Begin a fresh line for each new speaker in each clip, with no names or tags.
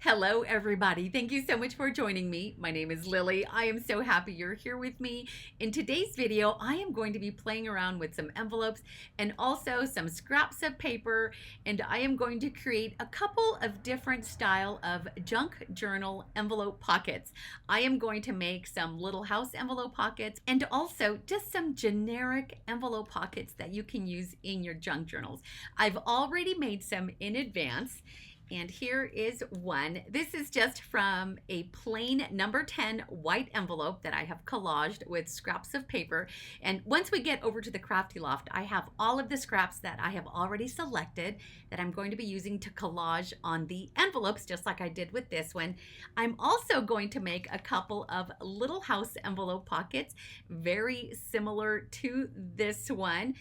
Hello, everybody. Thank you so much for joining me. My name is Lily. I am so happy you're here with me. In today's video, I am going to be playing around with some envelopes and also some scraps of paper, and I am going to create a couple of different style of junk journal envelope pockets. I am going to make some little house envelope pockets and also just some generic envelope pockets that you can use in your junk journals. I've already made some in advance. And here is one. This is just from a plain number 10 white envelope that I have collaged with scraps of paper. And once we get over to the Crafty Loft, I have all of the scraps that I have already selected that I'm going to be using to collage on the envelopes, just like I did with this one. I'm also going to make a couple of little house envelope pockets, very similar to this one.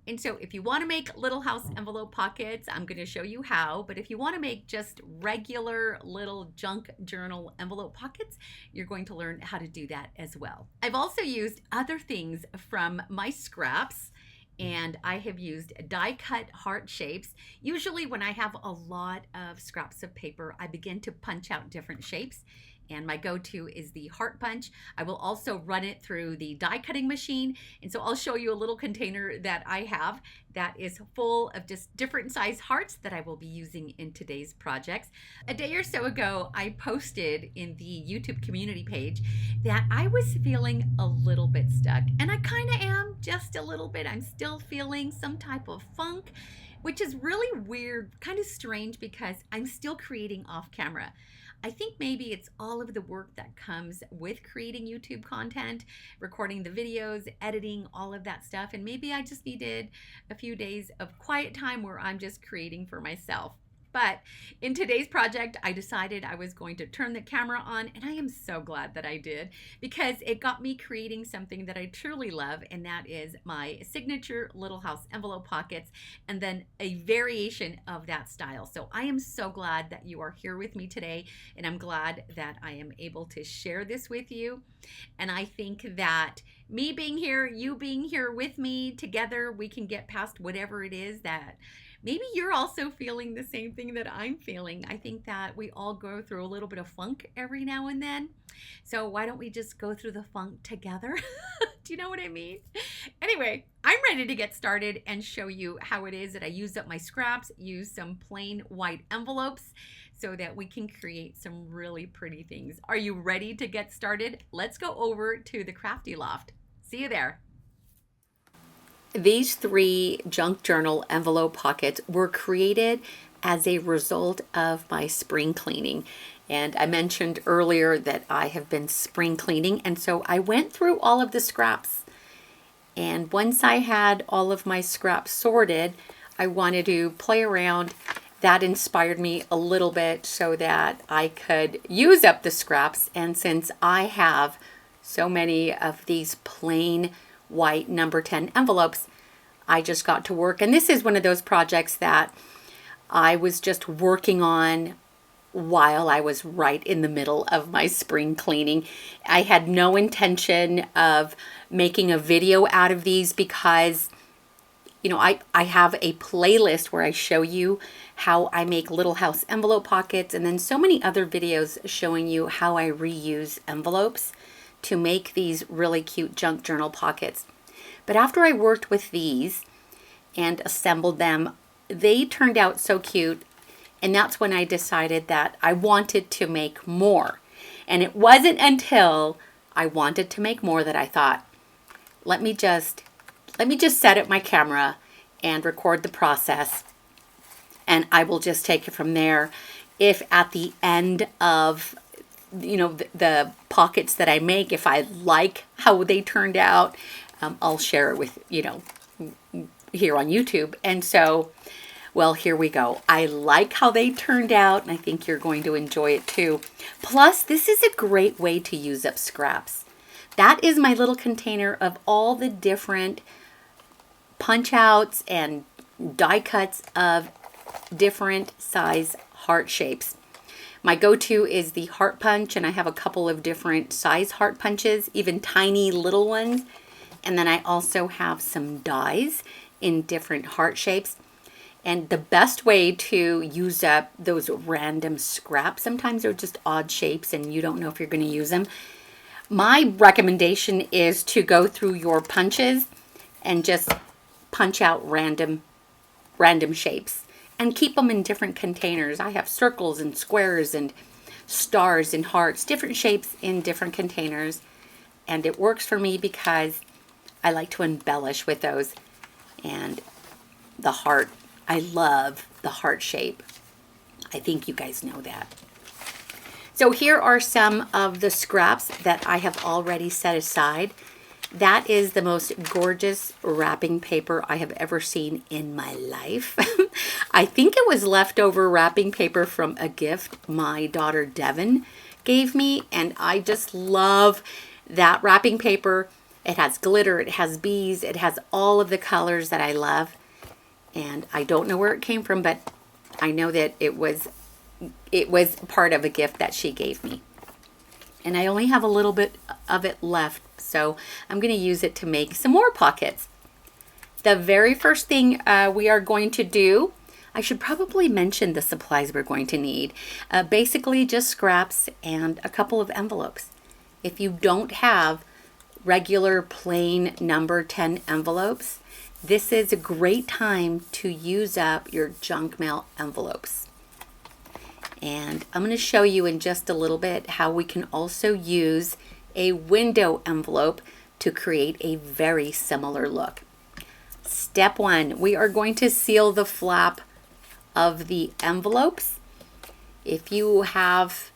And so if you want to make little house envelope pockets, I'm going to show you how. But if you want to make just regular little junk journal envelope pockets, you're going to learn how to do that as well. I've also used other things from my scraps, and I have used die cut heart shapes. Usually when I have a lot of scraps of paper, I begin to punch out different shapes. And my go-to is the heart punch. I will also run it through the die cutting machine. And so I'll show you a little container that I have that is full of just different size hearts that I will be using in today's projects. A day or so ago, I posted in the YouTube community page that I was feeling a little bit stuck. And I kind of am, just a little bit. I'm still feeling some type of funk, which is really weird, kind of strange, because I'm still creating off camera. I think maybe it's all of the work that comes with creating YouTube content, recording the videos, editing, all of that stuff. And maybe I just needed a few days of quiet time where I'm just creating for myself. But in today's project, I decided I was going to turn the camera on, and I am so glad that I did, because it got me creating something that I truly love, and that is my signature little house envelope pockets, and then a variation of that style. So I am so glad that you are here with me today, and I'm glad that I am able to share this with you. And I think that me being here, you being here with me together, we can get past whatever it is that maybe you're also feeling the same thing that I'm feeling. I think that we all go through a little bit of funk every now and then. So why don't we just go through the funk together? Do you know what I mean? Anyway, I'm ready to get started and show you how it is that I use up my scraps, use some plain white envelopes so that we can create some really pretty things. Are you ready to get started? Let's go over to the Crafty Loft. See you there. These 3 junk journal envelope pockets were created as a result of my spring cleaning. And I mentioned earlier that I have been spring cleaning, and so I went through all of the scraps. And once I had all of my scraps sorted, I wanted to play around. That inspired me a little bit so that I could use up the scraps. And since I have so many of these plain white number 10 envelopes, I just got to work. And this is one of those projects that I was just working on while I was right in the middle of my spring cleaning. I had no intention of making a video out of these because, you know, I have a playlist where I show you how I make little house envelope pockets, and then so many other videos showing you how I reuse envelopes to make these really cute junk journal pockets. But after I worked with these and assembled them, they turned out so cute, and that's when I decided that I wanted to make more. And it wasn't until I wanted to make more that I thought, let me just set up my camera and record the process, and I will just take it from there. If at the end of the pockets that I make, if I like how they turned out, I'll share it with, here on YouTube. And so, well, here we go. I like how they turned out, and I think you're going to enjoy it too. Plus, this is a great way to use up scraps. That is my little container of all the different punch outs and die cuts of different size heart shapes. My go-to is the heart punch, and I have a couple of different size heart punches, even tiny little ones. And then I also have some dies in different heart shapes. And the best way to use up those random scraps, sometimes they're just odd shapes and you don't know if you're going to use them. My recommendation is to go through your punches and just punch out random shapes and keep them in different containers. I have circles and squares and stars and hearts, different shapes in different containers. And it works for me because I like to embellish with those. And the heart, I love the heart shape. I think you guys know that. So here are some of the scraps that I have already set aside. That is the most gorgeous wrapping paper I have ever seen in my life. I think it was leftover wrapping paper from a gift my daughter Devin gave me, and I just love that wrapping paper. It has glitter, it has bees, it has all of the colors that I love. And I don't know where it came from, but I know that it was part of a gift that she gave me. And I only have a little bit of it left, so I'm going to use it to make some more pockets. The very first thing we are going to do, I should probably mention the supplies we're going to need. Basically just scraps and a couple of envelopes. If you don't have regular plain number 10 envelopes, this is a great time to use up your junk mail envelopes. And I'm going to show you in just a little bit how we can also use a window envelope to create a very similar look. Step 1, we are going to seal the flap of the envelopes. If you have,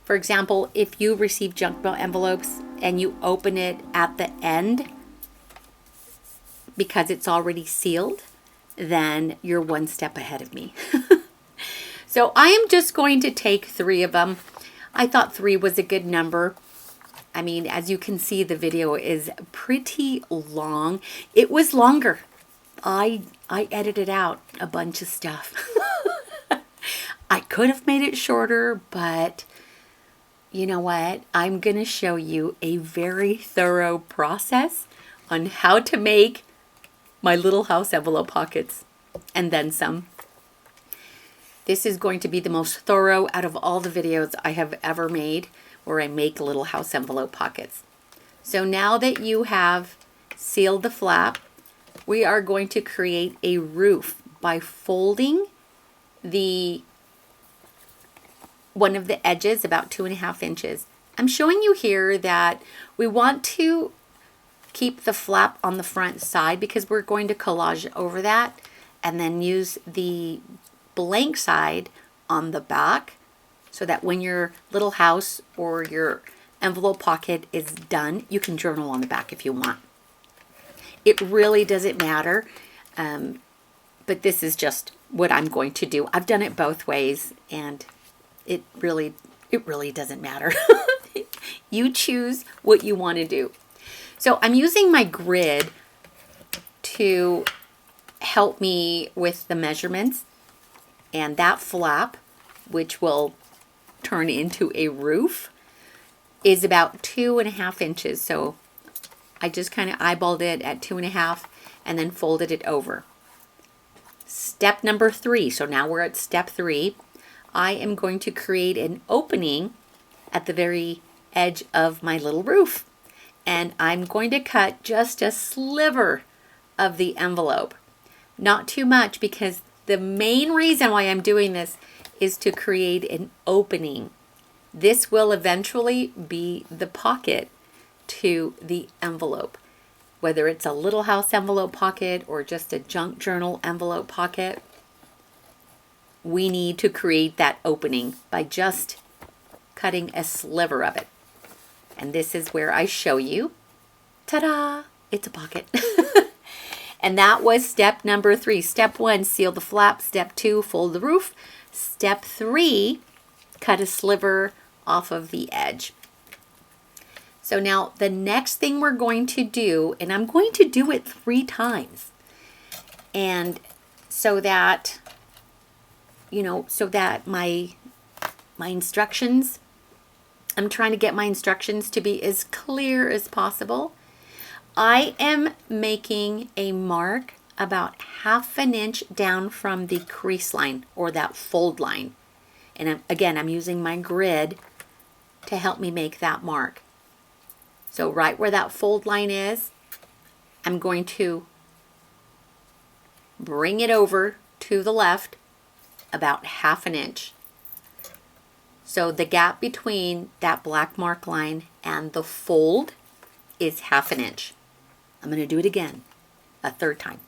for example, if you receive junk mail envelopes and you open it at the end because it's already sealed, then you're one step ahead of me. So I am just going to take 3 of them. I thought 3 was a good number. I mean, as you can see, the video is pretty long. It was longer. I edited out a bunch of stuff. I could have made it shorter, but you know what? I'm going to show you a very thorough process on how to make my little house envelope pockets and then some. This is going to be the most thorough out of all the videos I have ever made where I make little house envelope pockets. So now that you have sealed the flap, we are going to create a roof by folding one of the edges about 2.5 inches. I'm showing you here that we want to keep the flap on the front side because we're going to collage over that and then use the blank side on the back so that when your little house or your envelope pocket is done, you can journal on the back if you want. It really doesn't matter, but this is just what I'm going to do. I've done it both ways and it really doesn't matter. You choose what you want to do. So I'm using my grid to help me with the measurements. And that flap, which will turn into a roof, is about 2.5 inches. So I just kind of eyeballed it at 2.5 and then folded it over. Step number 3. So now we're at step 3. I am going to create an opening at the very edge of my little roof. And I'm going to cut just a sliver of the envelope. Not too much, because the main reason why I'm doing this is to create an opening. This will eventually be the pocket to the envelope. Whether it's a little house envelope pocket or just a junk journal envelope pocket, we need to create that opening by just cutting a sliver of it. And this is where I show you. Ta-da! It's a pocket. And that was step number 3. Step 1, seal the flap. Step 2, fold the roof. Step 3, cut a sliver off of the edge. So now the next thing we're going to do, and I'm going to do it 3 times. And so that, my instructions, I'm trying to get my instructions to be as clear as possible. I am making a mark about 1/2 inch down from the crease line or that fold line. And I'm using my grid to help me make that mark. So right where that fold line is, I'm going to bring it over to the left about 1/2 inch. So the gap between that black mark line and the fold is 1/2 inch. I'm going to do it again, a third time.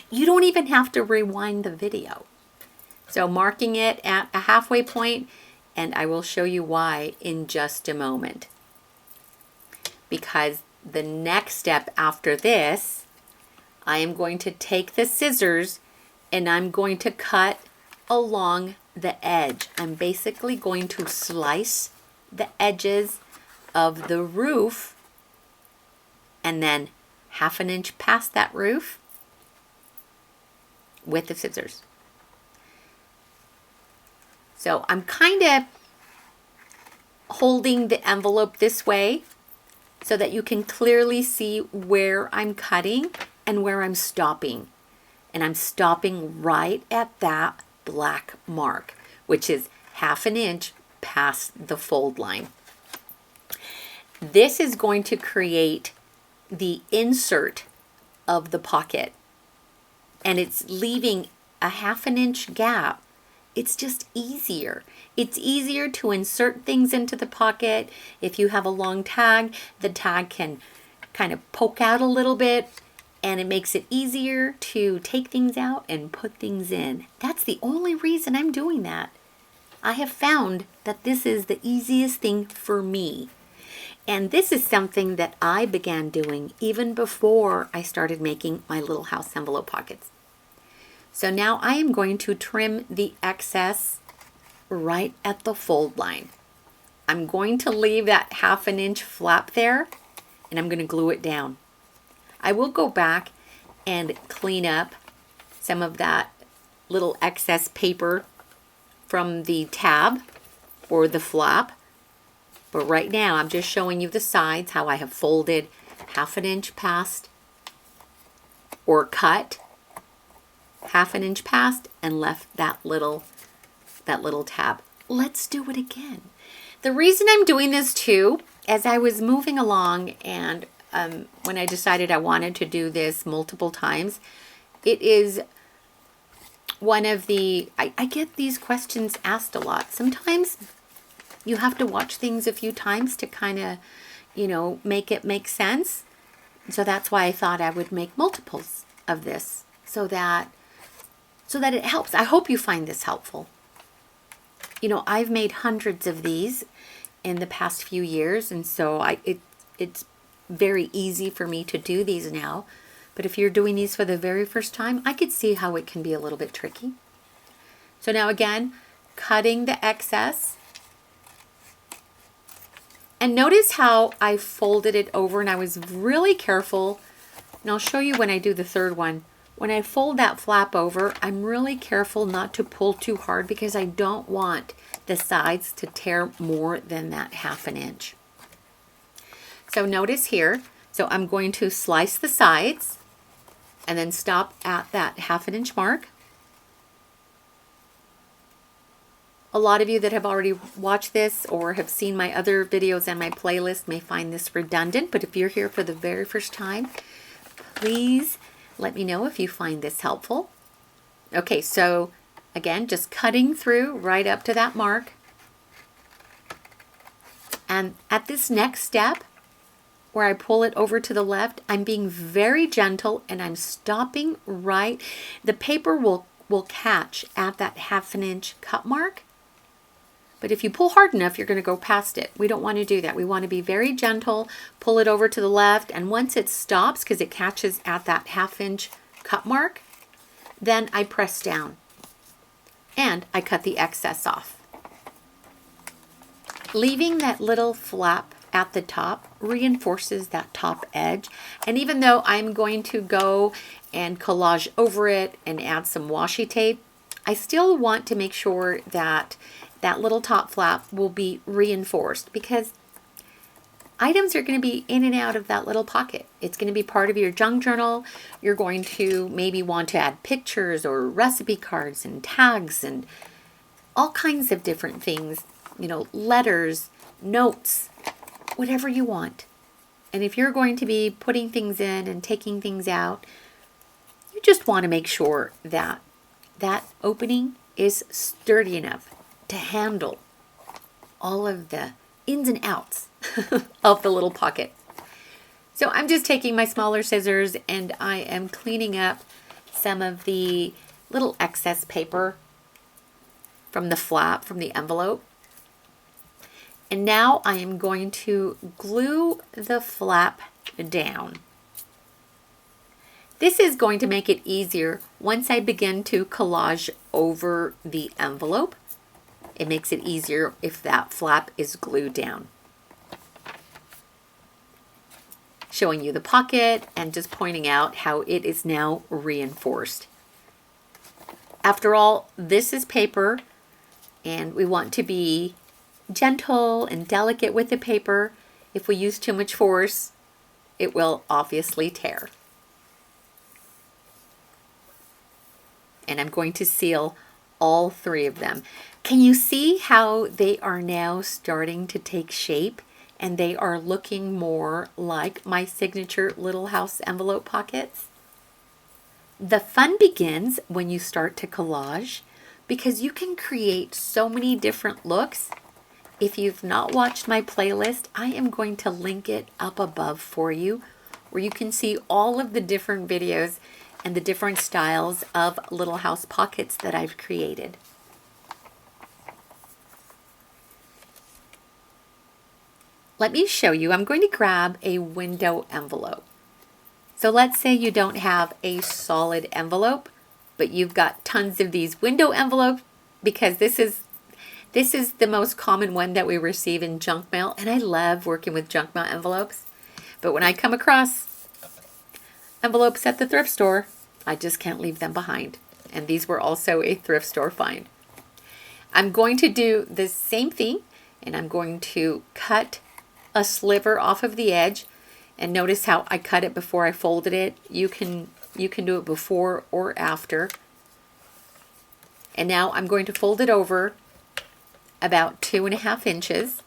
You don't even have to rewind the video. So marking it at a halfway point, and I will show you why in just a moment. Because the next step after this, I am going to take the scissors and I'm going to cut along the edge. I'm basically going to slice the edges of the roof and then 1/2 inch past that roof with the scissors. So I'm kind of holding the envelope this way so that you can clearly see where I'm cutting and where I'm stopping. And I'm stopping right at that black mark, which is 1/2 inch past the fold line. This is going to create the insert of the pocket, and it's leaving a 1/2 inch gap. It's just easier. It's easier to insert things into the pocket. If you have a long tag, the tag can kind of poke out a little bit, and it makes it easier to take things out and put things in. That's the only reason I'm doing that. I have found that this is the easiest thing for me. And this is something that I began doing even before I started making my little house envelope pockets. So now I am going to trim the excess right at the fold line. I'm going to leave that 1/2 inch flap there, and I'm going to glue it down. I will go back and clean up some of that little excess paper from the tab or the flap. But right now I'm just showing you the sides, how I have folded 1/2 inch past or cut 1/2 inch past and left that little tab. Let's do it again. The reason I'm doing this too, as I was moving along and when I decided I wanted to do this multiple times, it is one of the, I get these questions asked a lot. Sometimes you have to watch things a few times to kind of, make it make sense. So that's why I thought I would make multiples of this so that it helps. I hope you find this helpful. I've made hundreds of these in the past few years, and so it's very easy for me to do these now. But if you're doing these for the very first time, I could see how it can be a little bit tricky. So now again, cutting the excess. And notice how I folded it over, and I was really careful. And I'll show you when I do the third one. When I fold that flap over, I'm really careful not to pull too hard because I don't want the sides to tear more than that 1/2 inch. So notice here, so I'm going to slice the sides and then stop at that 1/2 inch mark. A lot of you that have already watched this or have seen my other videos and my playlist may find this redundant, but if you're here for the very first time, please let me know if you find this helpful. Okay, so again, just cutting through right up to that mark. And at this next step, where I pull it over to the left, I'm being very gentle and I'm stopping right. The paper will catch at that 1/2 inch cut mark. But if you pull hard enough, you're going to go past it. We don't want to do that. We want to be very gentle, pull it over to the left, and once it stops, because it catches at that 1/2 inch cut mark, then I press down and I cut the excess off. Leaving that little flap at the top reinforces that top edge. And even though I'm going to go and collage over it and add some washi tape, I still want to make sure that that little top flap will be reinforced, because items are going to be in and out of that little pocket. It's going to be part of your junk journal. You're going to maybe want to add pictures or recipe cards and tags and all kinds of different things, you know, letters, notes, whatever you want. And if you're going to be putting things in and taking things out, you just want to make sure that that opening is sturdy enough to handle all of the ins and outs of the little pocket. So I'm just taking my smaller scissors and I am cleaning up some of the little excess paper from the flap, from the envelope. And now I am going to glue the flap down. This is going to make it easier once I begin to collage over the envelope. It makes it easier if that flap is glued down. Showing you the pocket and just pointing out how it is now reinforced. After all, this is paper and we want to be gentle and delicate with the paper. If we use too much force, it will obviously tear. And I'm going to seal all 3 of them. Can you see how they are now starting to take shape and they are looking more like my signature little house envelope pockets? The fun begins when you start to collage because you can create so many different looks. If you've not watched my playlist, I am going to link it up above for you where you can see all of the different videos and the different styles of little house pockets that I've created. Let me show you. I'm going to grab a window envelope. So let's say you don't have a solid envelope, but you've got tons of these window envelopes because this is the most common one that we receive in junk mail, and I love working with junk mail envelopes. But when I come across envelopes at the thrift store, I just can't leave them behind. And these were also a thrift store find. I'm going to do the same thing, and I'm going to cut a sliver off of the edge. And notice how I cut it before I folded it. You can do it before or after. And now I'm going to fold it over about 2.5 inches.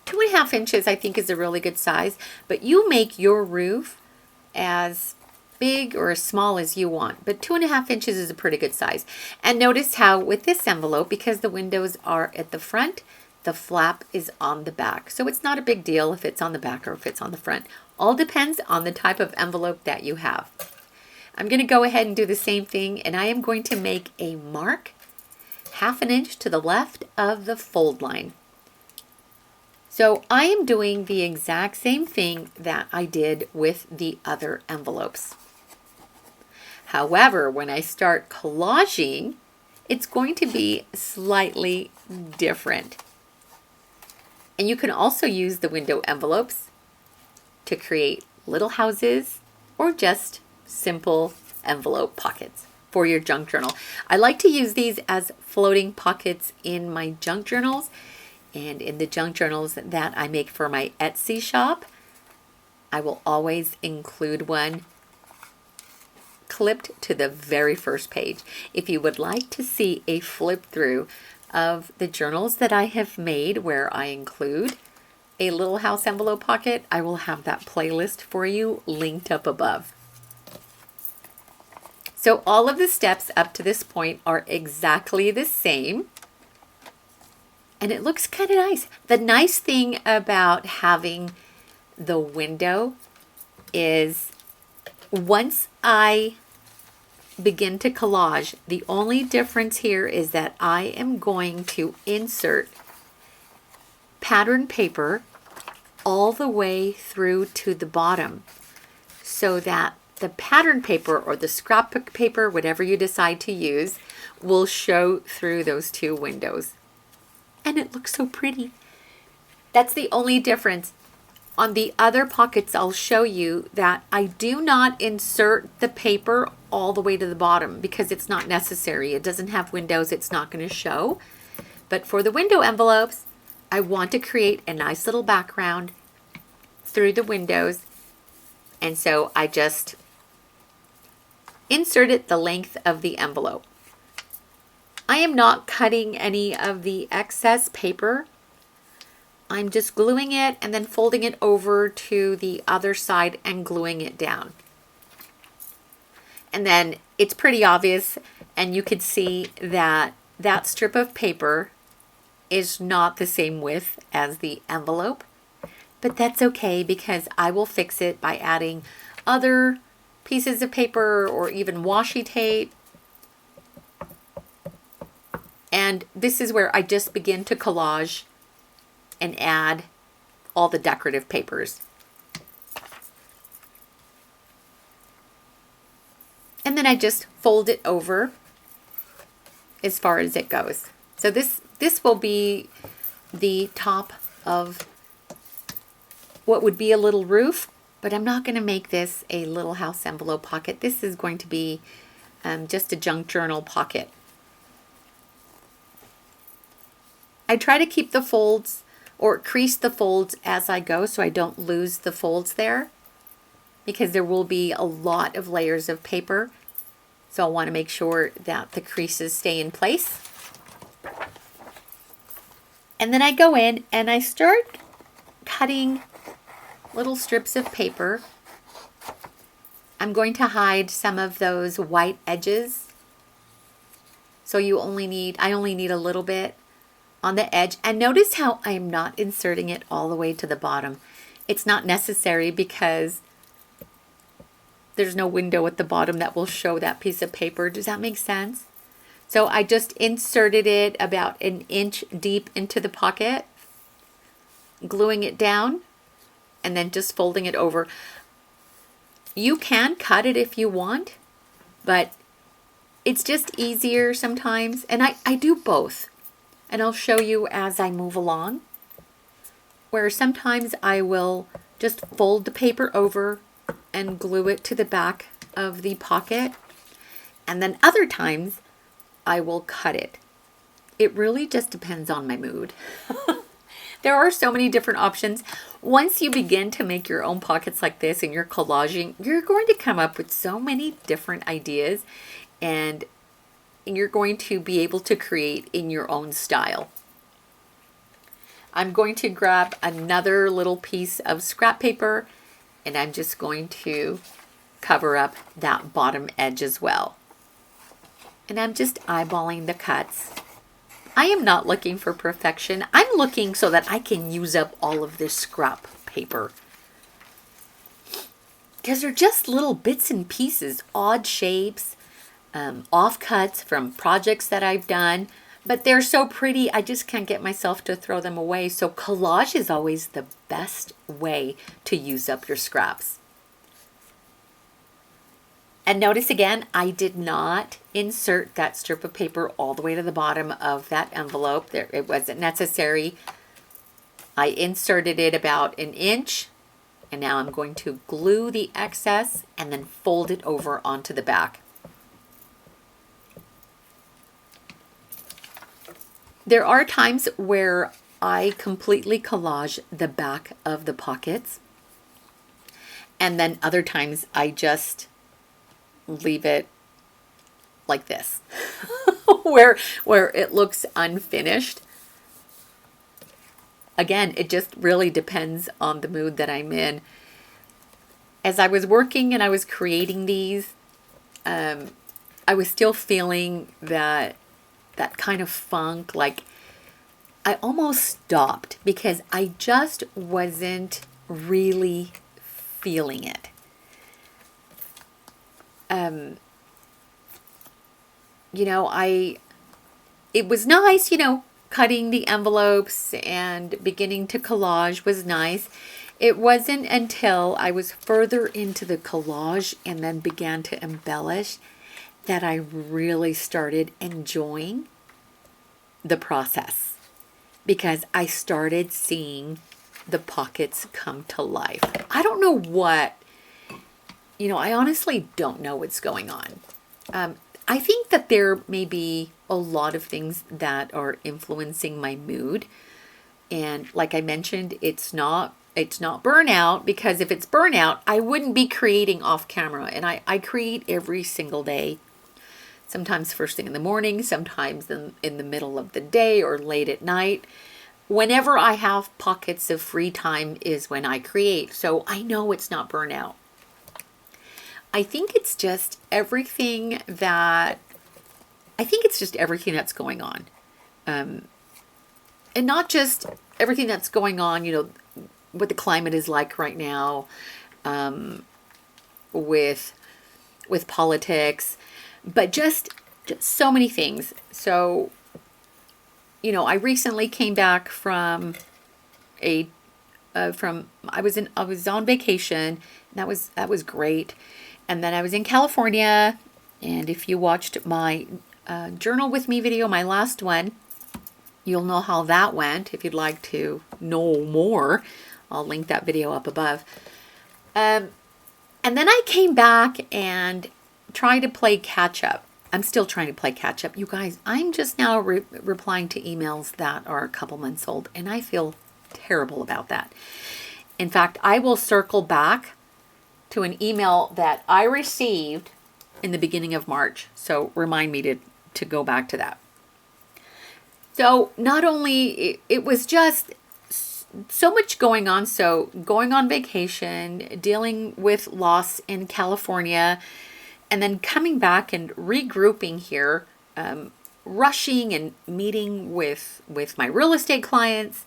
2.5 inches I think is a really good size, but you make your roof as big or as small as you want, but 2.5 inches is a pretty good size. And notice how with this envelope, because the windows are at the front, the flap is on the back. So it's not a big deal if it's on the back or if it's on the front. All depends on the type of envelope that you have. I'm going to go ahead and do the same thing, and I am going to make a mark 1/2 inch to the left of the fold line. So I am doing the exact same thing that I did with the other envelopes. However, when I start collaging, it's going to be slightly different. And you can also use the window envelopes to create little houses or just simple envelope pockets for your junk journal. I like to use these as floating pockets in my junk journals and in the junk journals that I make for my Etsy shop. I will always include one clipped to the very first page. If you would like to see a flip through of the journals that I have made where I include a little house envelope pocket, I will have that playlist for you linked up above. So all of the steps up to this point are exactly the same. And it looks kind of nice. The nice thing about having the window is once I begin to collage, the only difference here is that I am going to insert pattern paper all the way through to the bottom so that the pattern paper or the scrapbook paper, whatever you decide to use, will show through those 2 windows. And it looks so pretty. That's the only difference. On the other pockets, I'll show you that I do not insert the paper all the way to the bottom because it's not necessary. It doesn't have windows, it's not going to show. But for the window envelopes, I want to create a nice little background through the windows. And so I just inserted the length of the envelope. I am not cutting any of the excess paper. I'm just gluing it and then folding it over to the other side and gluing it down. And then it's pretty obvious, and you can see that that strip of paper is not the same width as the envelope, but that's okay because I will fix it by adding other pieces of paper or even washi tape. And this is where I just begin to collage and add all the decorative papers. And then I just fold it over as far as it goes. So this will be the top of what would be a little roof, but I'm not going to make this a little house envelope pocket. This is going to be just a junk journal pocket. I try to keep the folds or crease the folds as I go so I don't lose the folds there, because there will be a lot of layers of paper. So I want to make sure that the creases stay in place. And then I go in and I start cutting little strips of paper. I'm going to hide some of those white edges. So I only need a little bit on the edge. And notice how I'm not inserting it all the way to the bottom. It's not necessary because there's no window at the bottom that will show that piece of paper. Does that make sense? So I just inserted it about an inch deep into the pocket, gluing it down, and then just folding it over. You can cut it if you want, but it's just easier sometimes. And I do both. And I'll show you as I move along, where sometimes I will just fold the paper over and glue it to the back of the pocket. And then other times I will cut it. It really just depends on my mood. There are so many different options. Once you begin to make your own pockets like this and you're collaging, you're going to come up with so many different ideas, and you're going to be able to create in your own style. I'm going to grab another little piece of scrap paper, and I'm just going to cover up that bottom edge as well. And I'm just eyeballing the cuts. I am not looking for perfection. I'm looking so that I can use up all of this scrap paper, because they're just little bits and pieces, odd shapes, offcuts from projects that I've done, but they're so pretty I just can't get myself to throw them away. So collage is always the best way to use up your scraps. And notice again, I did not insert that strip of paper all the way to the bottom of that envelope. It wasn't necessary. I inserted it about an inch, and now I'm going to glue the excess and then fold it over onto the back. There are times where I completely collage the back of the pockets, and then other times I just leave it like this, where it looks unfinished. Again, it just really depends on the mood that I'm in. As I was working and I was creating these, I was still feeling that kind of funk. Like, I almost stopped because I just wasn't really feeling it. It was nice, cutting the envelopes and beginning to collage was nice. It wasn't until I was further into the collage and then began to embellish that I really started enjoying the process, because I started seeing the pockets come to life. I don't know what, I honestly don't know what's going on. I think that there may be a lot of things that are influencing my mood. And like I mentioned, it's not It's not burnout, because if it's burnout, I wouldn't be creating off camera. And I create every single day. Sometimes first thing in the morning, sometimes in the middle of the day or late at night. Whenever I have pockets of free time is when I create. So I know it's not burnout. I think it's just everything that's going on. And not just everything that's going on, what the climate is like right now, with politics, but just so many things. So, I recently came back from I was on vacation. That was great. And then I was in California, and if you watched my journal with me video, my last one, you'll know how that went. If you'd like to know more, I'll link that video up above. And then I came back and tried to play catch up. I'm still trying to play catch up. You guys, I'm just now replying to emails that are a couple months old, and I feel terrible about that. In fact, I will circle back to an email that I received in the beginning of March. So remind me to go back to that. So not only, it was just so much going on. So going on vacation, dealing with loss in California, and then coming back and regrouping here, rushing and meeting with my real estate clients,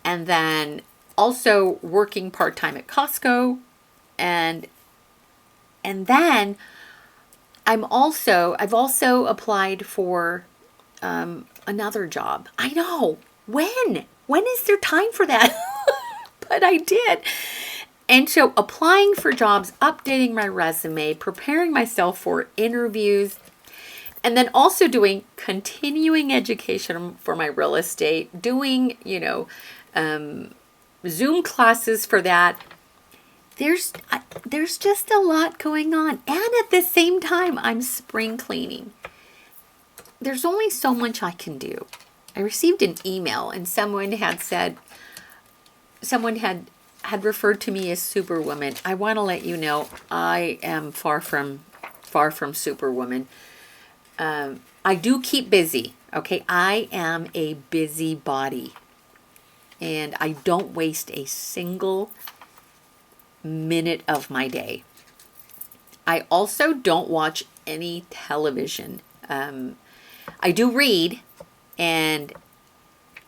and then also working part-time at Costco. And then I've also applied for another job. I know. When is there time for that? But I did. And so applying for jobs, updating my resume, preparing myself for interviews, and then also doing continuing education for my real estate, doing, Zoom classes for that. There's just a lot going on. And at the same time, I'm spring cleaning. There's only so much I can do. I received an email, and someone had referred to me as Superwoman. I want to let you know I am far from Superwoman. I do keep busy. Okay, I am a busybody, and I don't waste a single minute of my day. I also don't watch any television. I do read, and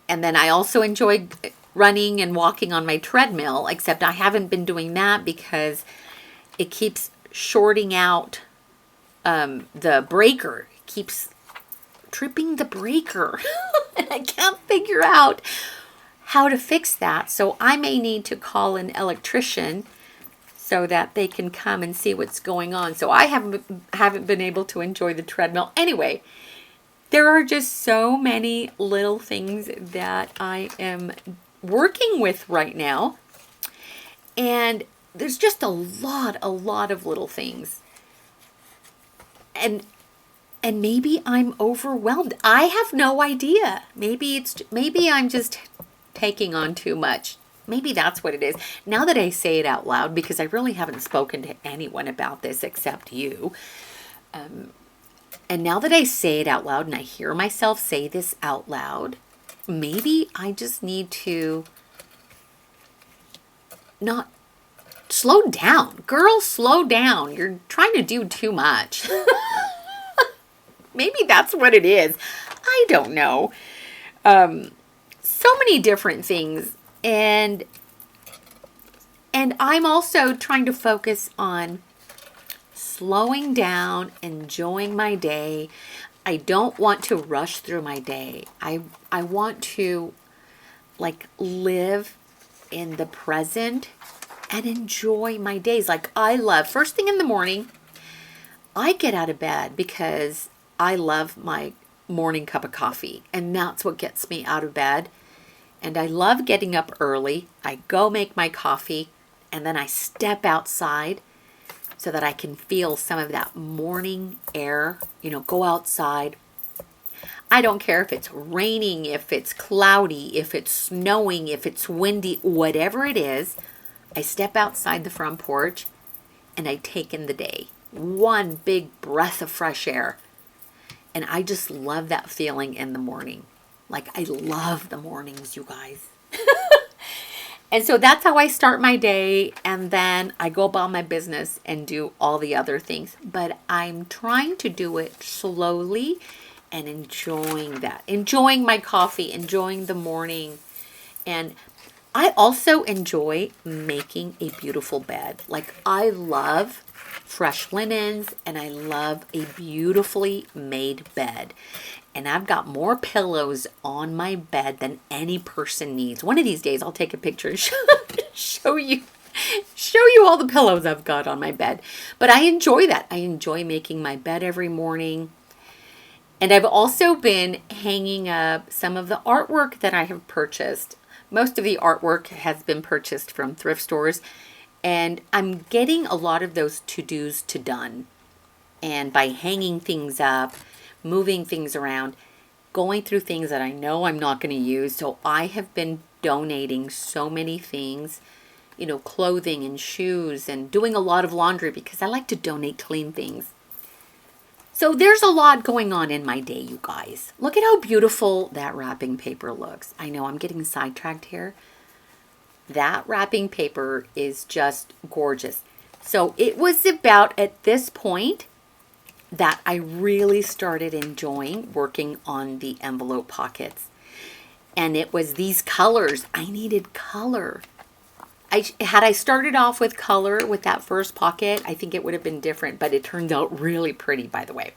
then I also enjoy running and walking on my treadmill, except I haven't been doing that because it keeps shorting out the breaker. It keeps tripping the breaker. And I can't figure out how to fix that. So I may need to call an electrician so that they can come and see what's going on. So I haven't been able to enjoy the treadmill. Anyway, there are just so many little things that I am working with right now. And there's just a lot of little things. And maybe I'm overwhelmed. I have no idea. Maybe I'm just taking on too much. Maybe that's what it is. Now that I say it out loud, because I really haven't spoken to anyone about this except you. And now that I say it out loud and I hear myself say this out loud, maybe I just need to not slow down. Girl, slow down. You're trying to do too much. Maybe that's what it is. I don't know. So many different things. And I'm also trying to focus on slowing down, enjoying my day. I don't want to rush through my day. I want to live in the present and enjoy my days. I love first thing in the morning, I get out of bed because I love my morning cup of coffee, and that's what gets me out of bed. And I love getting up early. I go make my coffee, and then I step outside so that I can feel some of that morning air, go outside. I don't care if it's raining, if it's cloudy, if it's snowing, if it's windy, whatever it is, I step outside the front porch and I take in the day. One big breath of fresh air. And I just love that feeling in the morning. Like, I love the mornings, you guys. And so that's how I start my day, and then I go about my business and do all the other things. But I'm trying to do it slowly and enjoying that. Enjoying my coffee, enjoying the morning. And I also enjoy making a beautiful bed. Like, I love fresh linens and I love a beautifully made bed. And I've got more pillows on my bed than any person needs. One of these days I'll take a picture and show you all the pillows I've got on my bed. But I enjoy that. I enjoy making my bed every morning. And I've also been hanging up some of the artwork that I have purchased. Most of the artwork has been purchased from thrift stores. And I'm getting a lot of those to-dos done. And by hanging things up, moving things around, going through things that I know I'm not going to use. So I have been donating so many things, you know, clothing and shoes, and doing a lot of laundry because I like to donate clean things. So there's a lot going on in my day, you guys. Look at how beautiful that wrapping paper looks. I know I'm getting sidetracked here. That wrapping paper is just gorgeous. So it was about at this point that I really started enjoying working on the envelope pockets. And it was these colors. I needed color. Had I started off with color with that first pocket, I think it would have been different, but it turned out really pretty, by the way.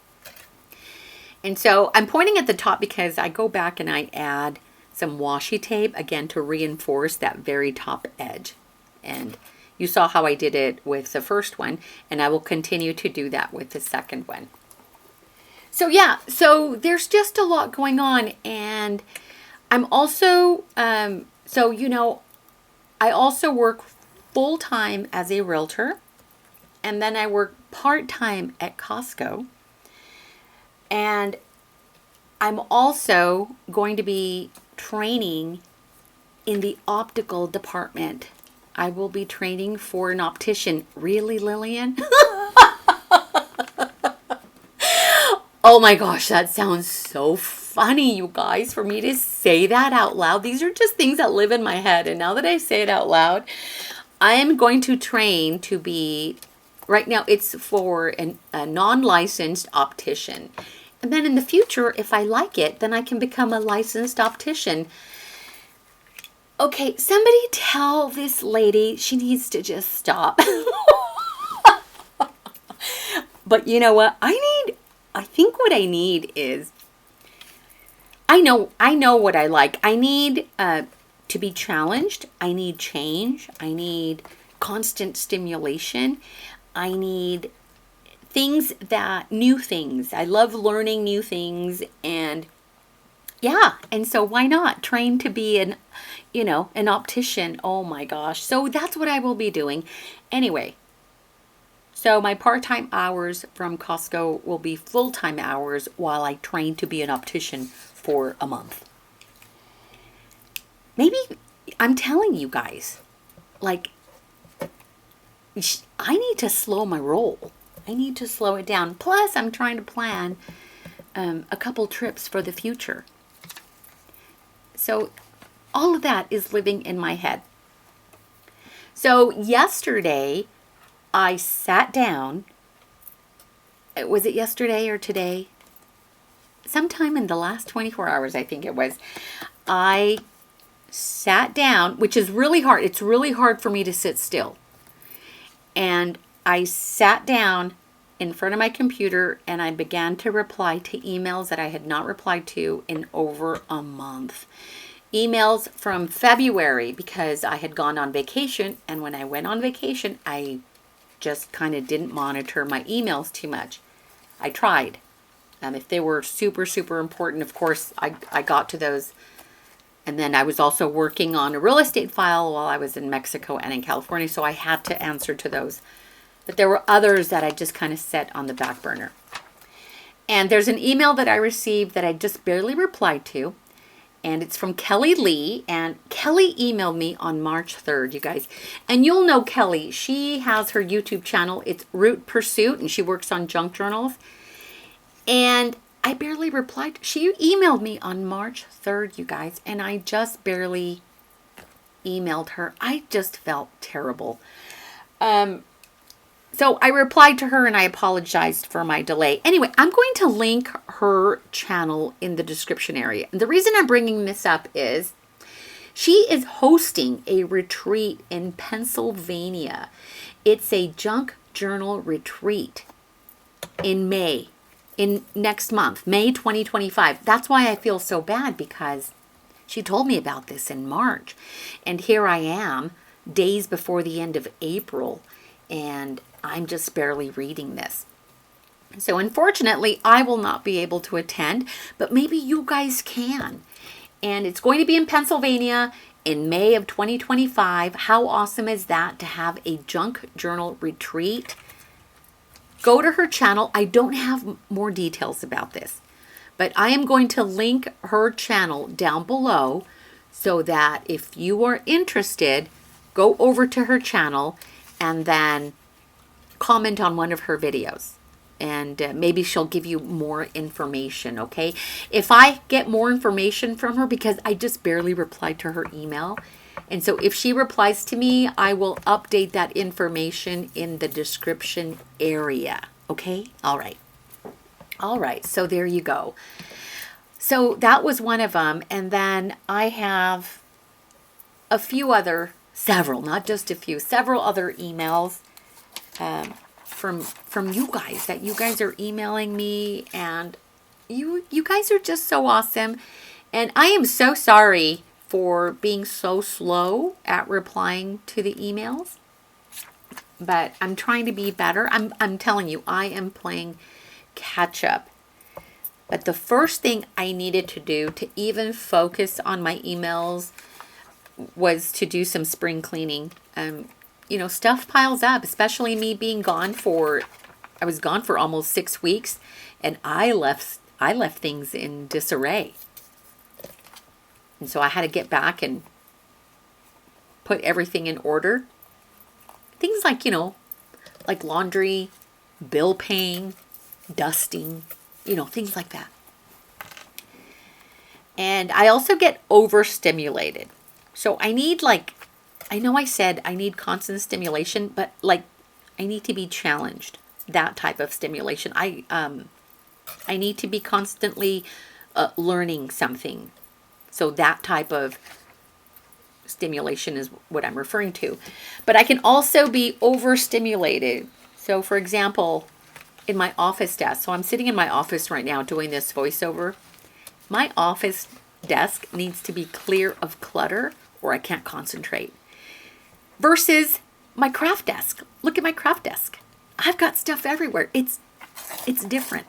And so I'm pointing at the top because I go back and I add some washi tape, again, to reinforce that very top edge. And you saw how I did it with the first one, and I will continue to do that with the second one. So yeah, so there's just a lot going on, and I'm also, so you know, I also work full-time as a realtor, and then I work part-time at Costco, and I'm also going to be training in the optical department. I will be training for an optician. Really, Lillian? Oh my gosh, that sounds so funny, you guys, for me to say that out loud. These are just things that live in my head. And now that I say it out loud, I am going to train to be, right now it's for a non-licensed optician. And then in the future, if I like it, then I can become a licensed optician. Okay, somebody tell this lady she needs to just stop. But you know what? I think what I need is, I know what I like. I need to be challenged. I need change. I need constant stimulation. I need new things. I love learning new things, and yeah, and so why not train to be an optician? Oh my gosh. So that's what I will be doing. Anyway, so my part-time hours from Costco will be full-time hours while I train to be an optician for a month. Maybe, I'm telling you guys, like, I need to slow my roll. I need to slow it down. Plus, I'm trying to plan a couple trips for the future. So all of that is living in my head. So yesterday, I sat down. Was it yesterday or today? Sometime in the last 24 hours, I think it was. I sat down, which is really hard. It's really hard for me to sit still. And I sat down in front of my computer and I began to reply to emails that I had not replied to in over a month. Emails from February, because I had gone on vacation, and when I went on vacation, I just kind of didn't monitor my emails too much. I tried. If they were super, super important, of course, I got to those. And then I was also working on a real estate file while I was in Mexico and in California, so I had to answer to those. But there were others that I just kind of set on the back burner. And there's an email that I received that I just barely replied to. And it's from Kelly Lee. And Kelly emailed me on March 3rd, you guys. And you'll know Kelly. She has her YouTube channel. It's Root Pursuit. And she works on junk journals. And I barely replied. She emailed me on March 3rd, you guys. And I just barely emailed her. I just felt terrible. So I replied to her and I apologized for my delay. Anyway, I'm going to link her channel in the description area. And the reason I'm bringing this up is she is hosting a retreat in Pennsylvania. It's a junk journal retreat in May, in next month, May 2025. That's why I feel so bad, because she told me about this in March. And here I am, days before the end of April, and I'm just barely reading this. So unfortunately, I will not be able to attend, but maybe you guys can. And it's going to be in Pennsylvania in May of 2025. How awesome is that, to have a junk journal retreat? Go to her channel. I don't have more details about this, but I am going to link her channel down below so that if you are interested, go over to her channel and then comment on one of her videos, and maybe she'll give you more information, okay? If I get more information from her, because I just barely replied to her email, and so if she replies to me, I will update that information in the description area, okay? All right, so there you go. So that was one of them, and then I have a few other, several, not just a few, several other emails from you guys, that you guys are emailing me, and you guys are just so awesome. And I am so sorry for being so slow at replying to the emails, but I'm trying to be better. I'm telling you, I am playing catch up. But the first thing I needed to do to even focus on my emails was to do some spring cleaning. You know, stuff piles up, especially me being gone for, I was gone for almost 6 weeks, and I left things in disarray. And so I had to get back and put everything in order. Things like, you know, like laundry, bill paying, dusting, you know, things like that. And I also get overstimulated. So I need, like, I know I said I need constant stimulation, but like I need to be challenged. That type of stimulation. I need to be constantly learning something. So that type of stimulation is what I'm referring to. But I can also be overstimulated. So for example, in my office desk. So I'm sitting in my office right now doing this voiceover. My office desk needs to be clear of clutter or I can't concentrate. Versus my craft desk. Look at my craft desk. I've got stuff everywhere. It's different.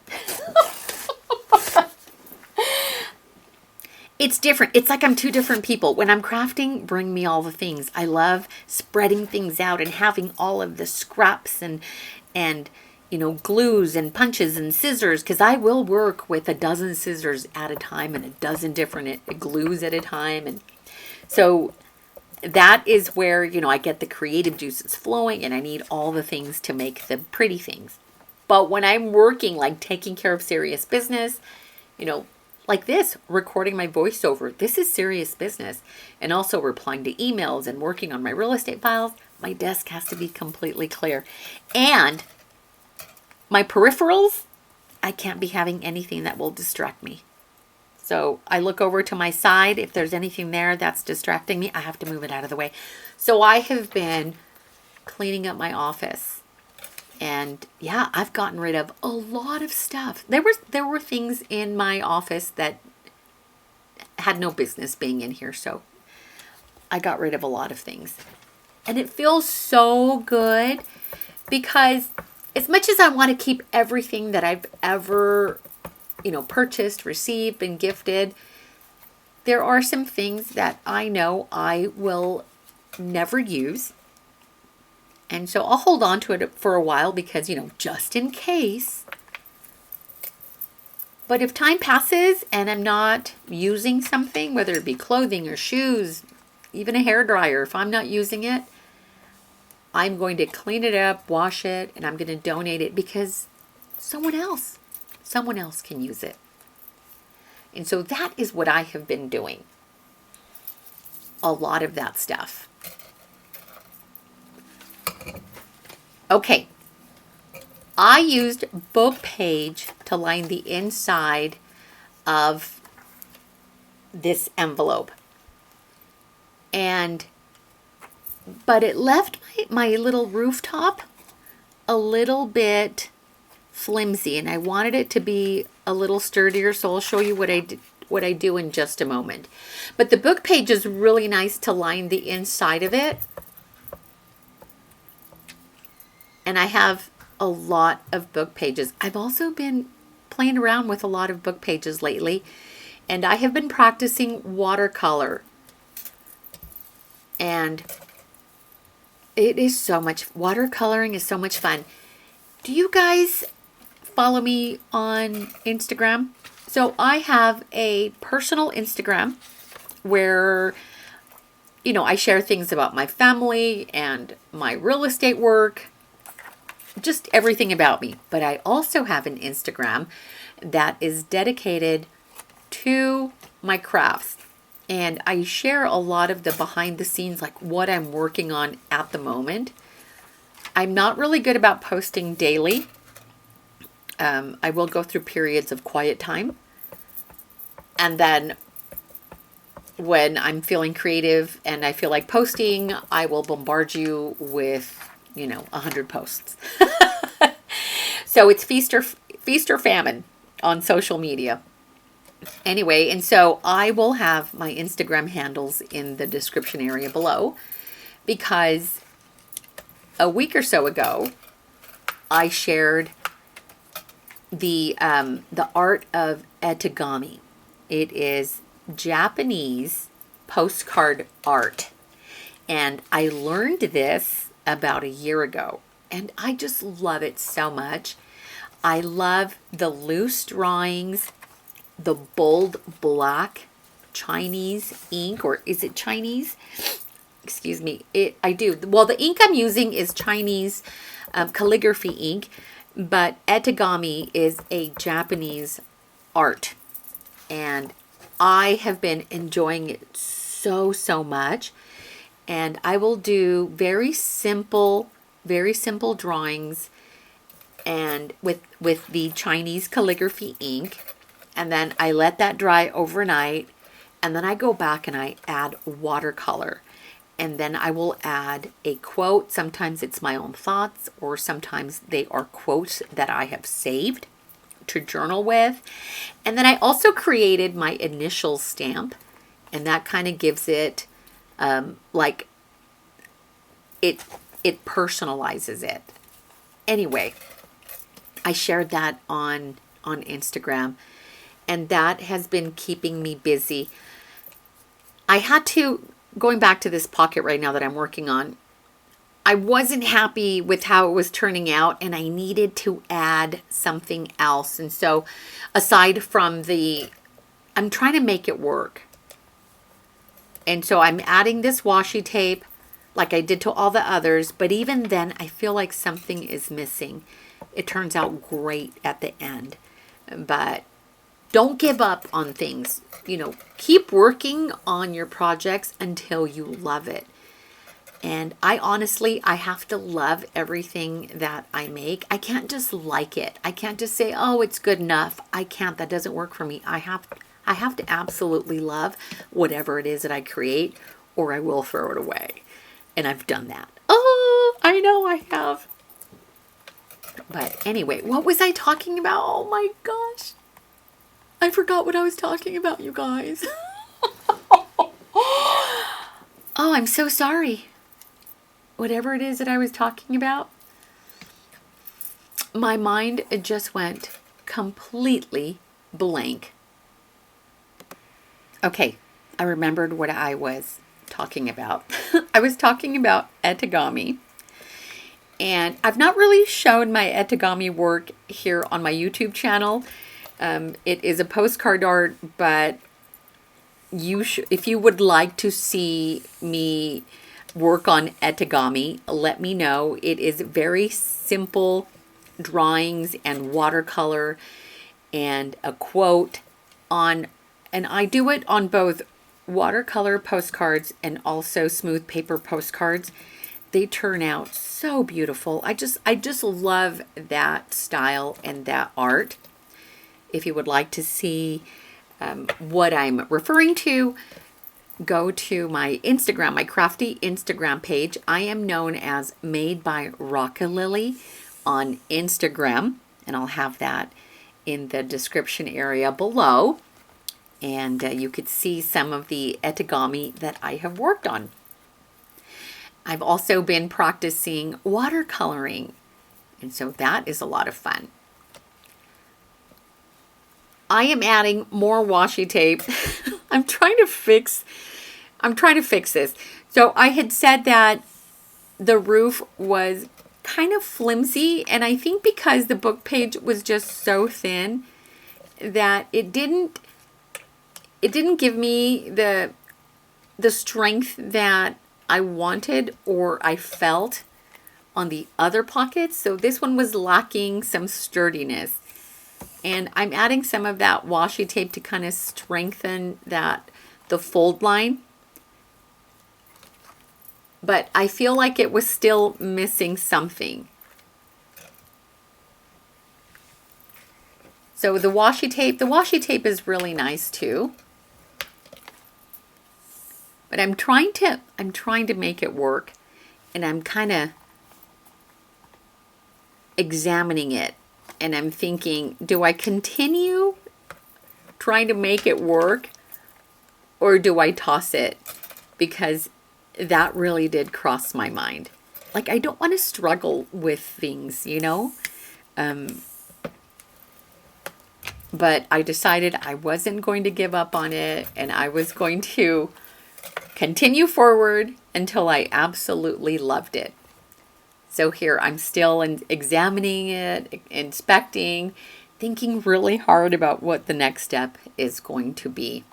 It's different. It's like I'm two different people. When I'm crafting, bring me all the things. I love spreading things out and having all of the scraps and you know, glues and punches and scissors, because I will work with a dozen scissors at a time and a dozen different glues at a time. And so that is where, you know, I get the creative juices flowing, and I need all the things to make the pretty things. But when I'm working, like taking care of serious business, you know, like this, recording my voiceover, this is serious business. And also replying to emails and working on my real estate files, my desk has to be completely clear. And my peripherals, I can't be having anything that will distract me. So I look over to my side. If there's anything there that's distracting me, I have to move it out of the way. So I have been cleaning up my office. And yeah, I've gotten rid of a lot of stuff. There were things in my office that had no business being in here. So I got rid of a lot of things. And it feels so good, because as much as I want to keep everything that I've ever, you know, purchased, received, been gifted, there are some things that I know I will never use. And so I'll hold on to it for a while because, you know, just in case. But if time passes and I'm not using something, whether it be clothing or shoes, even a hairdryer, if I'm not using it, I'm going to clean it up, wash it, and I'm going to donate it because someone else can use it. And so that is what I have been doing. A lot of that stuff. Okay. I used book page to line the inside of this envelope. But it left my little rooftop a little bit flimsy, and I wanted it to be a little sturdier, so I'll show you what I do in just a moment. But the book page is really nice to line the inside of it. And I have a lot of book pages. I've also been playing around with a lot of book pages lately, and I have been practicing watercolor. And it is so much, watercoloring is so much fun. Do you guys follow me on Instagram? So I have a personal Instagram where, you know, I share things about my family and my real estate work, just everything about me. But I also have an Instagram that is dedicated to my crafts. And I share a lot of the behind the scenes, like what I'm working on at the moment. I'm not really good about posting daily. I will go through periods of quiet time. And then when I'm feeling creative and I feel like posting, I will bombard you with, 100 posts. So it's feast or famine on social media. Anyway, and so I will have my Instagram handles in the description area below, because a week or so ago, I shared the art of etagami. It is Japanese postcard art. And I learned this about a year ago, and I just love it so much. I love the loose drawings, the bold black Chinese ink, or is it Chinese? Excuse me. I do. Well, the ink I'm using is Chinese calligraphy ink, but etagami is a Japanese art. And I have been enjoying it so much. And I will do very simple drawings and with the Chinese calligraphy ink. And then I let that dry overnight. And then I go back and I add watercolor. And then I will add a quote. Sometimes it's my own thoughts, or sometimes they are quotes that I have saved to journal with. And then I also created my initial stamp, and that kind of gives it like it personalizes it. Anyway, I shared that on Instagram, and that has been keeping me busy. I had to, going back to this pocket right now that I'm working on, I wasn't happy with how it was turning out, and I needed to add something else. And so aside from I'm trying to make it work. And so I'm adding this washi tape like I did to all the others, but even then I feel like something is missing. It turns out great at the end, but don't give up on things. Keep working on your projects until you love it. And I have to love everything that I make. I can't just like it. I can't just say, oh, it's good enough. I can't. That doesn't work for me. I have to absolutely love whatever it is that I create, or I will throw it away. And I've done that. Oh, I know I have. But anyway, what was I talking about? Oh my gosh. I forgot what I was talking about, you guys. Oh, I'm so sorry. Whatever it is that I was talking about, my mind just went completely blank. Okay, I remembered what I was talking about. I was talking about etagami. And I've not really shown my etagami work here on my YouTube channel. It is a postcard art, but if you would like to see me work on etagami, let me know. It is very simple drawings and watercolor and a quote on, and I do it on both watercolor postcards and also smooth paper postcards. They turn out so beautiful. I just love that style and that art. If you would like to see what I'm referring to, go to my Instagram, my crafty Instagram page. I am known as Made by Rockalily on Instagram, and I'll have that in the description area below. And you could see some of the etagami that I have worked on. I've also been practicing watercoloring, and so that is a lot of fun. I am adding more washi tape. I'm trying to fix this. So I had said that the roof was kind of flimsy, and I think because the book page was just so thin that it didn't give me the strength that I wanted or I felt on the other pockets. So this one was lacking some sturdiness. And I'm adding some of that washi tape to kind of strengthen the fold line. But I feel like it was still missing something. So the washi tape is really nice too. But I'm trying to make it work, and I'm kind of examining it, and I'm thinking, do I continue trying to make it work, or do I toss it? Because that really did cross my mind. Like, I don't want to struggle with things, you know? But I decided I wasn't going to give up on it, and I was going to continue forward until I absolutely loved it. So here I'm still examining it, inspecting, thinking really hard about what the next step is going to be.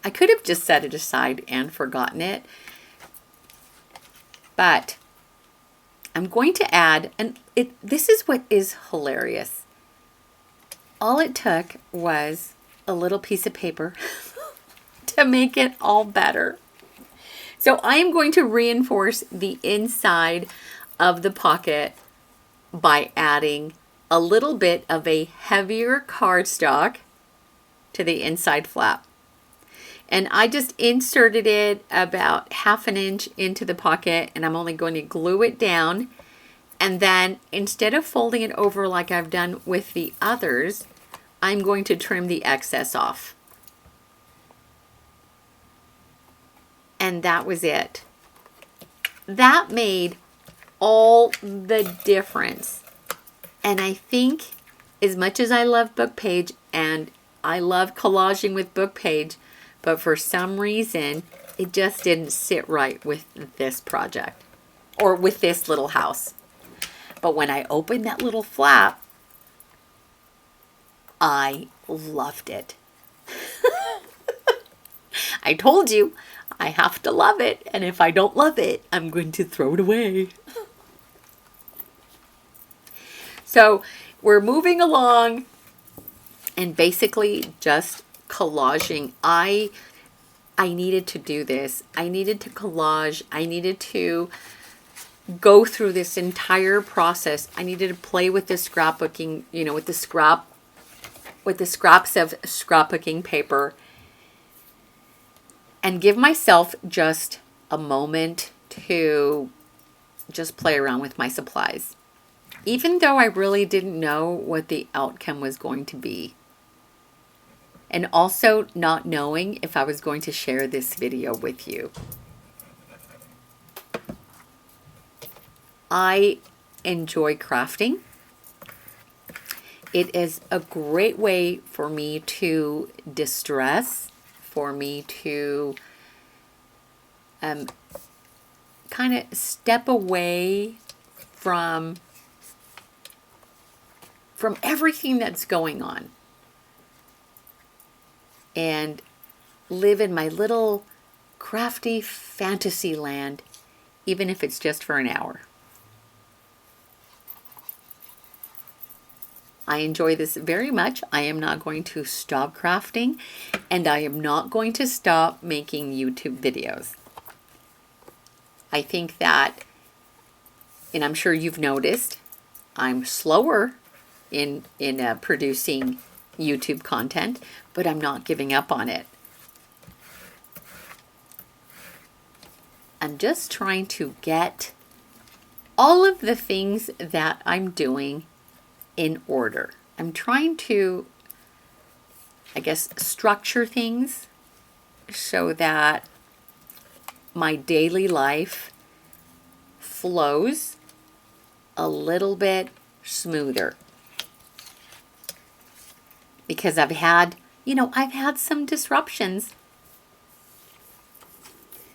I could have just set it aside and forgotten it, but I'm going to add, and this is what is hilarious. All it took was a little piece of paper to make it all better. So I am going to reinforce the inside of the pocket by adding a little bit of a heavier cardstock to the inside flap. And I just inserted it about 1/2 inch into the pocket, and I'm only going to glue it down. And then instead of folding it over like I've done with the others, I'm going to trim the excess off. And that was it. That made all the difference. And I think, as much as I love book page and I love collaging with book page, but for some reason it just didn't sit right with this project or with this little house. But when I opened that little flap, I loved it. I told you, I have to love it, and if I don't love it, I'm going to throw it away. So we're moving along and basically just collaging. I needed to do this. I needed to collage. I needed to go through this entire process. I needed to play with the scrapbooking, you know, with the scraps of scrapbooking paper, and give myself just a moment to just play around with my supplies, even though I really didn't know what the outcome was going to be. And also not knowing if I was going to share this video with you. I enjoy crafting. It is a great way for me to distress, for me to kind of step away from from everything that's going on and live in my little crafty fantasy land, even if it's just for an hour. I enjoy this very much. I am not going to stop crafting, and I am not going to stop making YouTube videos. I think that, and I'm sure you've noticed, I'm slower in producing YouTube content, but I'm not giving up on it. I'm just trying to get all of the things that I'm doing in order. I'm trying to, I guess, structure things so that my daily life flows a little bit smoother. Because I've had some disruptions.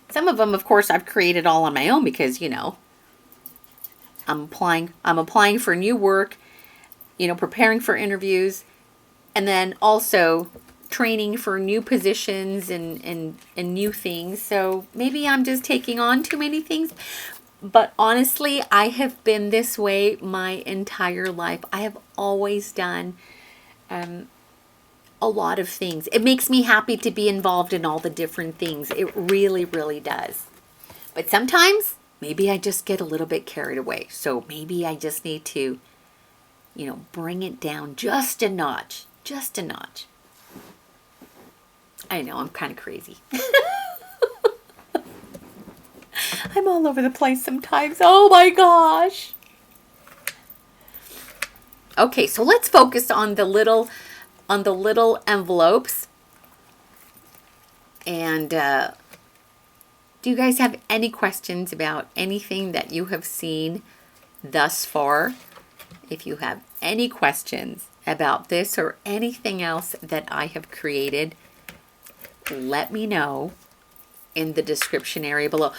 Some of them, of course, I've created all on my own because, I'm applying for new work, preparing for interviews, and then also training for new positions and new things. So maybe I'm just taking on too many things. But honestly, I have been this way my entire life. I have always done a lot of things. It makes me happy to be involved in all the different things. It really, really does. But sometimes, maybe I just get a little bit carried away. So maybe I just need to, bring it down just a notch. Just a notch. I know, I'm kind of crazy. I'm all over the place sometimes. Oh my gosh. Okay, so let's focus on the little envelopes. And do you guys have any questions about anything that you have seen thus far? If you have any questions about this or anything else that I have created, let me know in the description area below.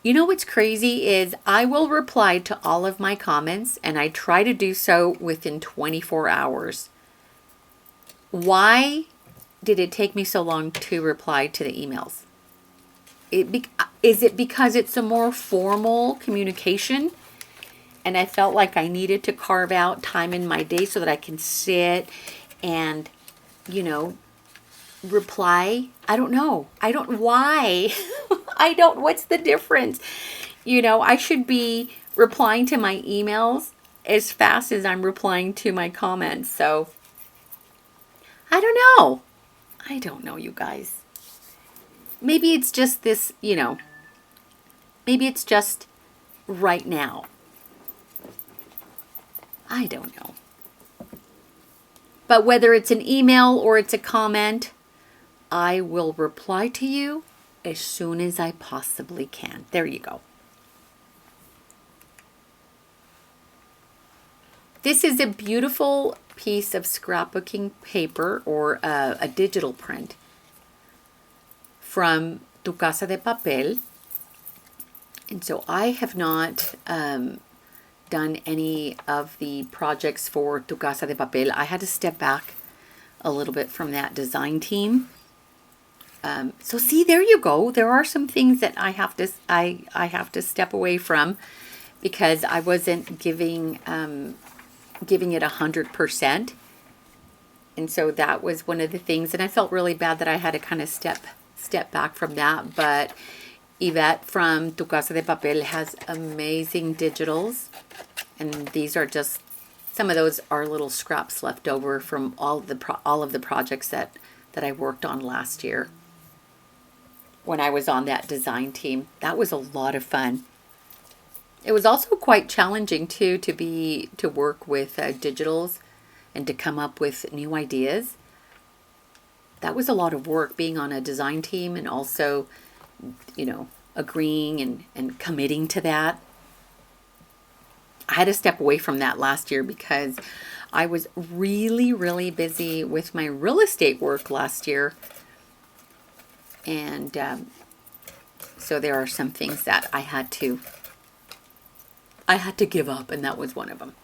You know what's crazy is I will reply to all of my comments, and I try to do so within 24 hours. Why did it take me so long to reply to the emails? Is it because it's a more formal communication? And I felt like I needed to carve out time in my day so that I can sit and, reply. I don't know. Why? What's the difference? I should be replying to my emails as fast as I'm replying to my comments. So, I don't know. I don't know, you guys. Maybe it's just this, maybe it's just right now. I don't know. But whether it's an email or it's a comment, I will reply to you as soon as I possibly can. There you go. This is a beautiful piece of scrapbooking paper or a digital print from Tu Casa de Papel. And so I have not done any of the projects for Tu Casa de Papel. I had to step back a little bit from that design team. So see, there you go. There are some things that I have to step away from because I wasn't giving it 100%. And so that was one of the things, and I felt really bad that I had to kind of step back from that. But Yvette from Tu Casa de Papel has amazing digitals, and these are just some of those are little scraps left over from all of the projects that I worked on last year when I was on that design team. That was a lot of fun. It was also quite challenging too to work with digitals and to come up with new ideas. That was a lot of work, being on a design team and also, agreeing and committing to that. I had to step away from that last year because I was really, really busy with my real estate work last year. And so there are some things that I had to give up, and that was one of them.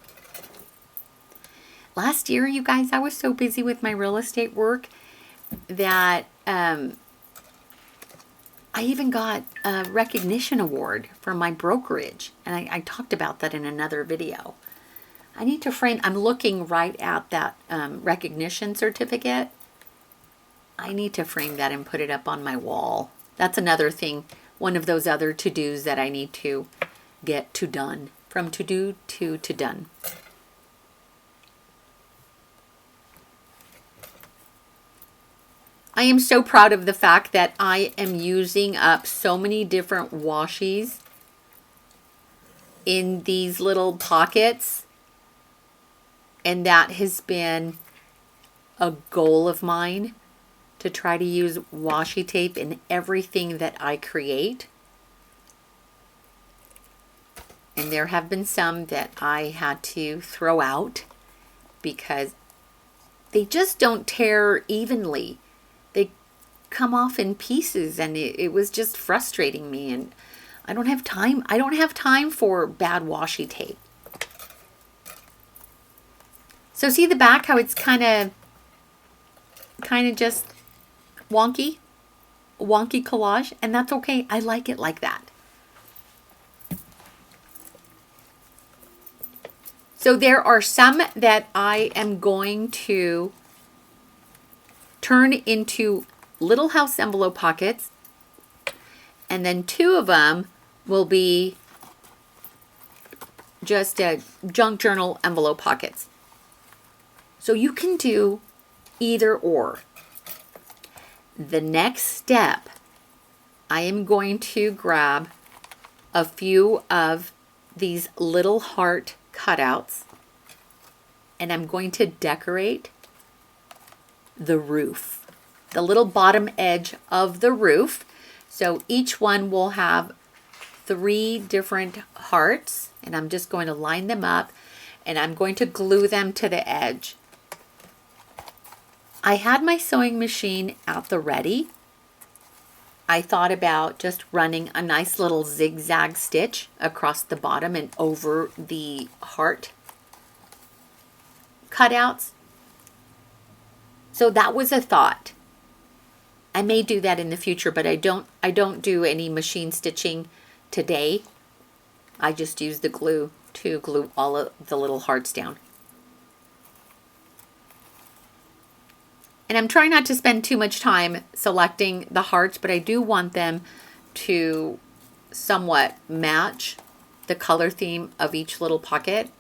last year, you guys, I was so busy with my real estate work that I even got a recognition award for my brokerage. And I talked about that in another video. I need to frame, I'm looking right at that recognition certificate. I need to frame that and put it up on my wall. That's another thing, one of those other to-dos that I need to get to done. From to-do to done. I am so proud of the fact that I am using up so many different washies in these little pockets. And that has been a goal of mine, to try to use washi tape in everything that I create. And there have been some that I had to throw out because they just don't tear evenly. They come off in pieces, and it was just frustrating me, and I don't have time. I don't have time for bad washi tape. So see the back, how it's kind of just wonky collage, and that's okay. I like it like that. So there are some that I am going to turn into little house envelope pockets, and then 2 of them will be just junk journal envelope pockets. So you can do either or. The next step, I am going to grab a few of these little heart cutouts, and I'm going to decorate the roof, the little bottom edge of the roof. So each one will have 3 different hearts, and I'm just going to line them up, and I'm going to glue them to the edge. I had my sewing machine at the ready. I thought about just running a nice little zigzag stitch across the bottom and over the heart cutouts. So that was a thought. I may do that in the future, but I don't do any machine stitching today. I just use the glue to glue all of the little hearts down. And I'm trying not to spend too much time selecting the hearts, but I do want them to somewhat match the color theme of each little pocket.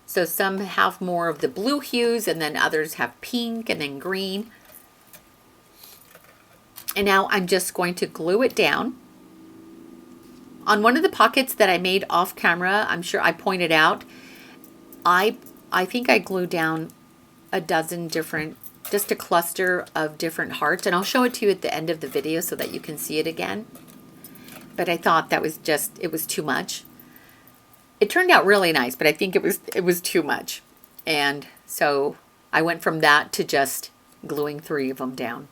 So some have more of the blue hues, and then others have pink and then green. And now I'm just going to glue it down. On one of the pockets that I made off camera, I'm sure I pointed out, I think I glued down a dozen different, just a cluster of different hearts, and I'll show it to you at the end of the video so that you can see it again. But I thought that was just, it was too much. It turned out really nice, but I think it was too much. And so I went from that to just gluing 3 of them down.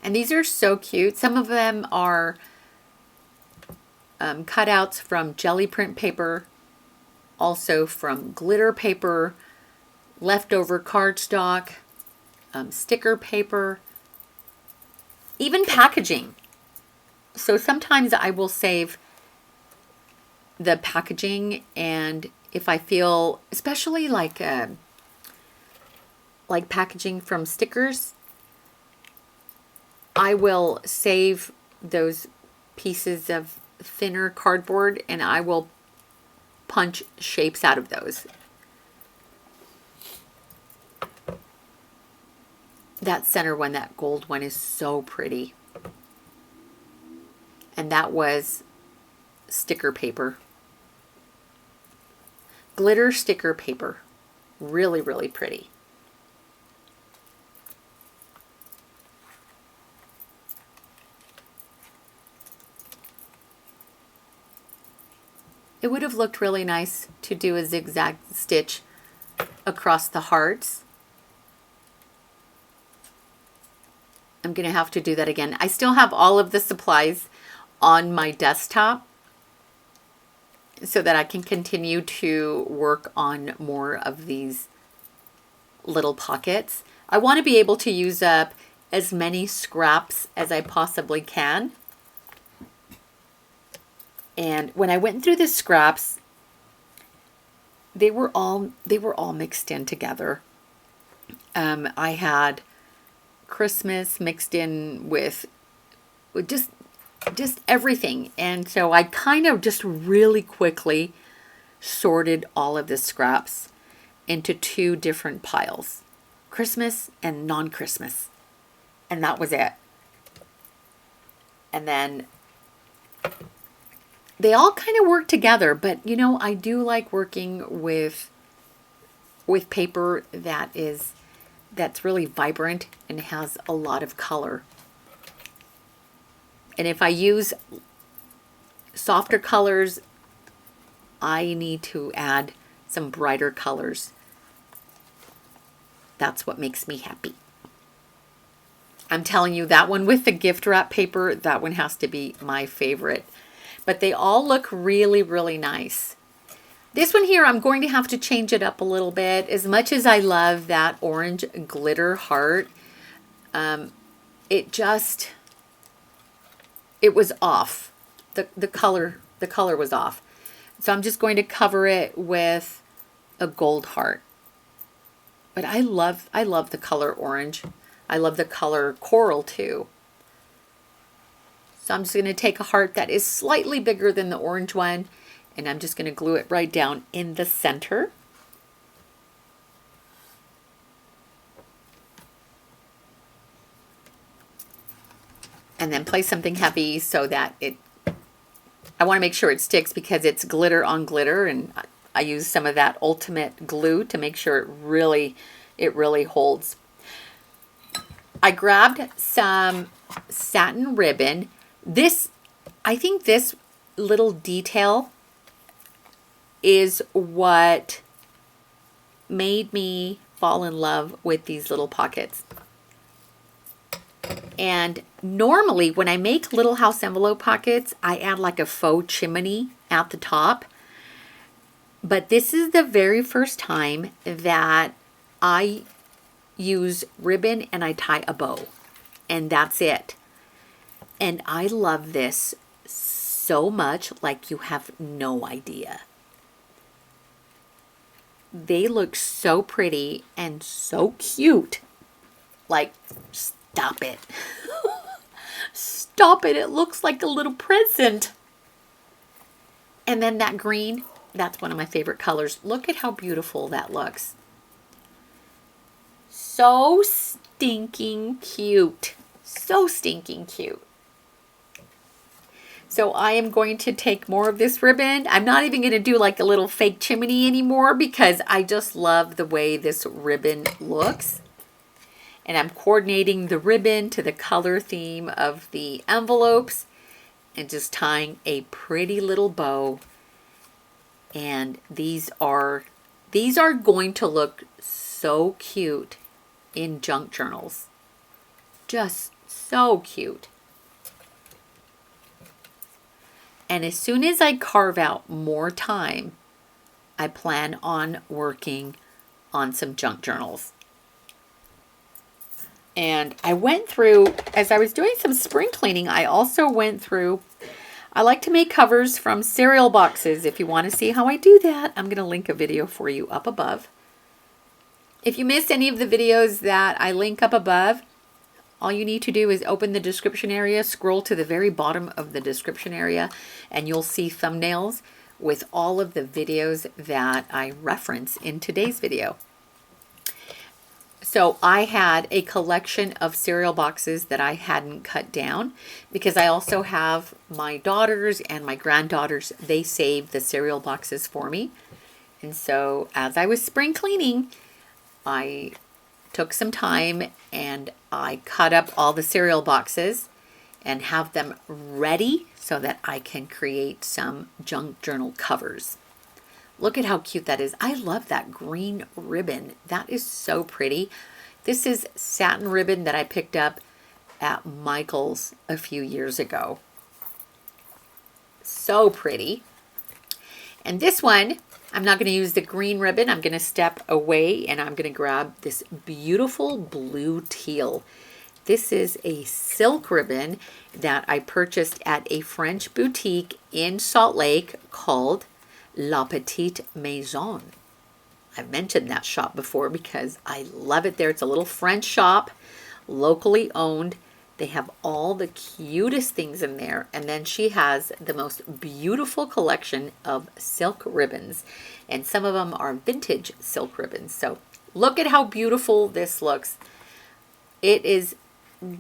And these are so cute. Some of them are cutouts from jelly print paper, also from glitter paper, leftover cardstock, sticker paper, even packaging. So sometimes I will save the packaging, and if I feel, especially like packaging from stickers, I will save those pieces of thinner cardboard, and I will punch shapes out of those. That center one, that gold one, is so pretty. And that was sticker paper. Glitter sticker paper. Really, really pretty. It would have looked really nice to do a zigzag stitch across the hearts. I'm going to have to do that again. I still have all of the supplies on my desktop, so that I can continue to work on more of these little pockets. I want to be able to use up as many scraps as I possibly can. And when I went through the scraps, they were all mixed in together. I had Christmas mixed in with just everything, and so I kind of just really quickly sorted all of the scraps into two different piles, Christmas and non-Christmas, and that was it. And then they all kind of work together, but you know, I do like working with paper that's really vibrant and has a lot of color. And if I use softer colors, I need to add some brighter colors. That's what makes me happy. I'm telling you, that one with the gift wrap paper, that one has to be my favorite. But they all look really, really nice. This one here, I'm going to have to change it up a little bit. As much as I love that orange glitter heart, it was off. The color was off. So I'm just going to cover it with a gold heart. But I love the color orange. I love the color coral too. So I'm just going to take a heart that is slightly bigger than the orange one, and I'm just going to glue it right down in the center. And then place something heavy so that I want to make sure it sticks because it's glitter on glitter, and I use some of that ultimate glue to make sure it really holds. I grabbed some satin ribbon. I think this little detail is what made me fall in love with these little pockets. And normally when I make little house envelope pockets, I add like a faux chimney at the top. But this is the very first time that I use ribbon and I tie a bow. And that's it. And I love this so much, like you have no idea. They look so pretty and so cute. Like, stop it. Stop it. It looks like a little present. And then that green, that's one of my favorite colors. Look at how beautiful that looks. So stinking cute. So stinking cute. So I am going to take more of this ribbon. I'm not even going to do like a little fake chimney anymore because I just love the way this ribbon looks. And I'm coordinating the ribbon to the color theme of the envelopes and just tying a pretty little bow. And these are going to look so cute in junk journals. Just so cute. And as soon as I carve out more time, I plan on working on some junk journals. And I went through, as I was doing some spring cleaning, I also went through, I like to make covers from cereal boxes. If you want to see how I do that, I'm going to link a video for you up above. If you missed any of the videos that I link up above, all you need to do is open the description area, scroll to the very bottom of the description area, and you'll see thumbnails with all of the videos that I reference in today's video. So I had a collection of cereal boxes that I hadn't cut down because I also have my daughters and my granddaughters. They save the cereal boxes for me. And so as I was spring cleaning, I took some time and I cut up all the cereal boxes and have them ready so that I can create some junk journal covers. Look at how cute that is. I love that green ribbon. That is so pretty. This is satin ribbon that I picked up at Michael's a few years ago. So pretty. And this one, I'm not going to use the green ribbon. I'm going to step away and I'm going to grab this beautiful blue teal. This is a silk ribbon that I purchased at a French boutique in Salt Lake called La Petite Maison. I've mentioned that shop before because I love it there. It's a little French shop, locally owned. They have all the cutest things in there. And then she has the most beautiful collection of silk ribbons. And some of them are vintage silk ribbons. So look at how beautiful this looks. It is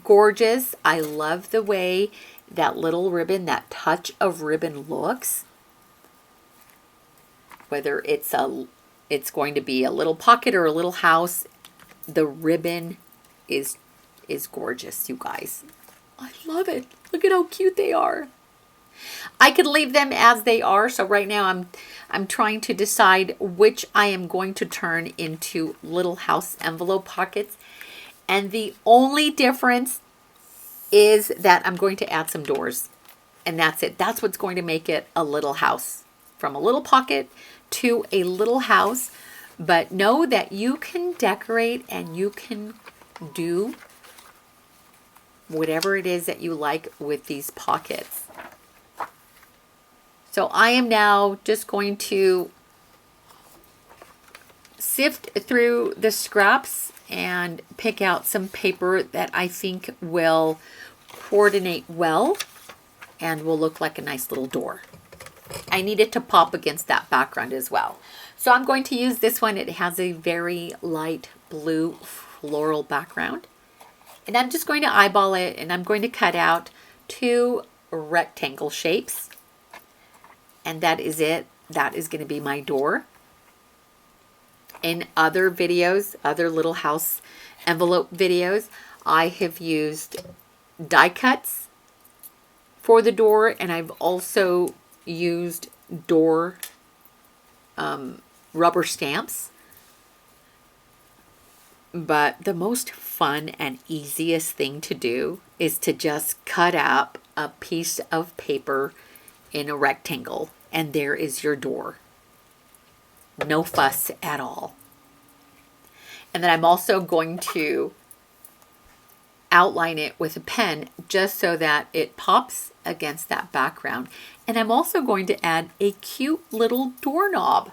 gorgeous. I love the way that little ribbon, that touch of ribbon looks. Whether it's going to be a little pocket or a little house, the ribbon is gorgeous, you guys. I love it. Look at how cute they are. I could leave them as they are. So right now I'm trying to decide which I am going to turn into little house envelope pockets. And the only difference is that I'm going to add some doors. And that's it. That's what's going to make it a little house. From a little pocket to a little house. But know that you can decorate and you can do whatever it is that you like with these pockets. So I am now just going to sift through the scraps and pick out some paper that I think will coordinate well and will look like a nice little door. I need it to pop against that background as well. So I'm going to use this one. It has a very light blue floral background. And I'm just going to eyeball it and I'm going to cut out 2 rectangle shapes. And that is it. That is going to be my door. In other videos, other little house envelope videos, I have used die cuts for the door, and I've also used door rubber stamps. But the most fun and easiest thing to do is to just cut up a piece of paper in a rectangle, and there is your door. No fuss at all. And then I'm also going to outline it with a pen just so that it pops against that background. And I'm also going to add a cute little doorknob.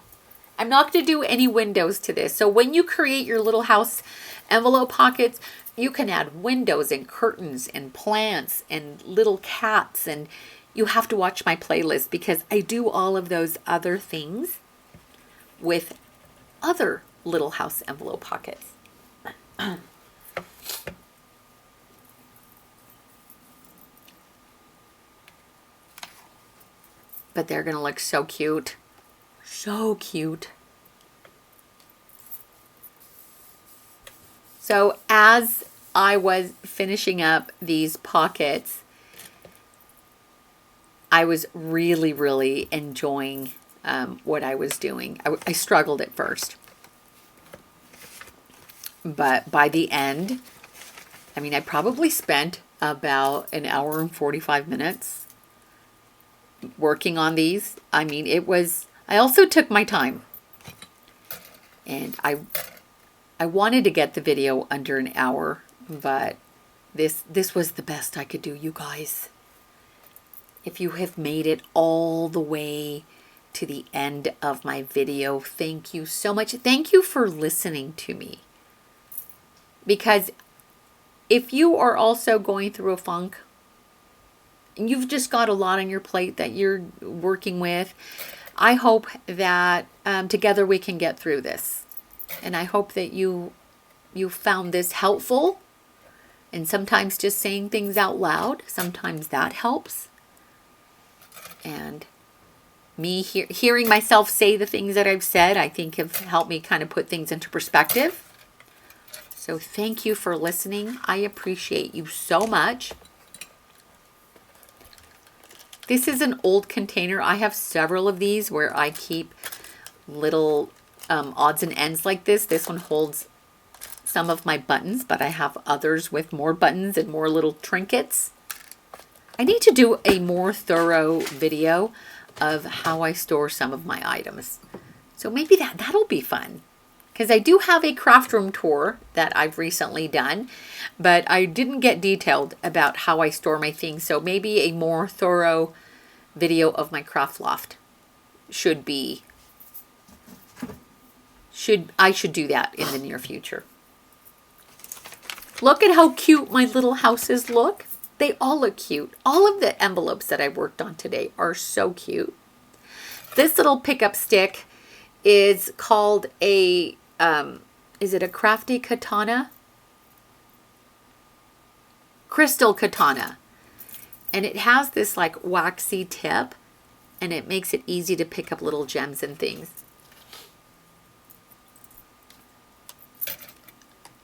I'm not going to do any windows to this. So when you create your little house envelope pockets, you can add windows and curtains and plants and little cats. And you have to watch my playlist because I do all of those other things with other little house envelope pockets. But they're going to look so cute. So cute. So as I was finishing up these pockets, I was really, really enjoying what I was doing. I struggled at first. But by the end, I mean, I probably spent about an hour and 45 minutes working on these. I mean, I also took my time. And I wanted to get the video under an hour, but this was the best I could do, you guys. If you have made it all the way to the end of my video, thank you so much. Thank you for listening to me. Because if you are also going through a funk, and you've just got a lot on your plate that you're working with, I hope that together we can get through this. And I hope that you found this helpful. And sometimes just saying things out loud, sometimes that helps. And me hearing myself say the things that I've said, I think have helped me kind of put things into perspective. So thank you for listening. I appreciate you so much. This is an old container. I have several of these where I keep little odds and ends like this. This one holds some of my buttons, but I have others with more buttons and more little trinkets. I need to do a more thorough video of how I store some of my items. So maybe that'll be fun. Because I do have a craft room tour that I've recently done, but I didn't get detailed about how I store my things. So maybe a more thorough video of my craft loft I should do that in the near future. Look at how cute my little houses look. They all look cute. All of the envelopes that I worked on today are so cute. This little pickup stick is called a, is it a crafty katana? Crystal katana. And it has this like waxy tip, and it makes it easy to pick up little gems and things.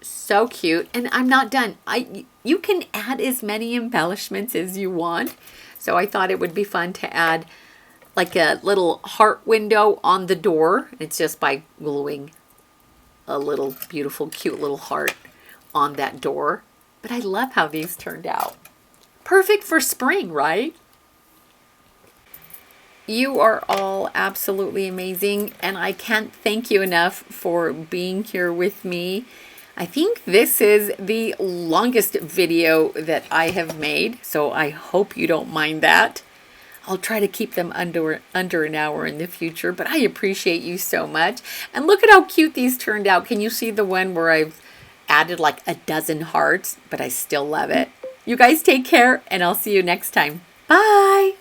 So cute. And I'm not done. You can add as many embellishments as you want. So I thought it would be fun to add like a little heart window on the door. It's just by gluing a little beautiful, cute little heart on that door. But I love how these turned out. Perfect for spring, right? You are all absolutely amazing, and I can't thank you enough for being here with me. I think this is the longest video that I have made, so I hope you don't mind that. I'll try to keep them under an hour in the future, but I appreciate you so much. And look at how cute these turned out. Can you see the one where I've added like a dozen hearts, but I still love it? You guys take care, and I'll see you next time. Bye!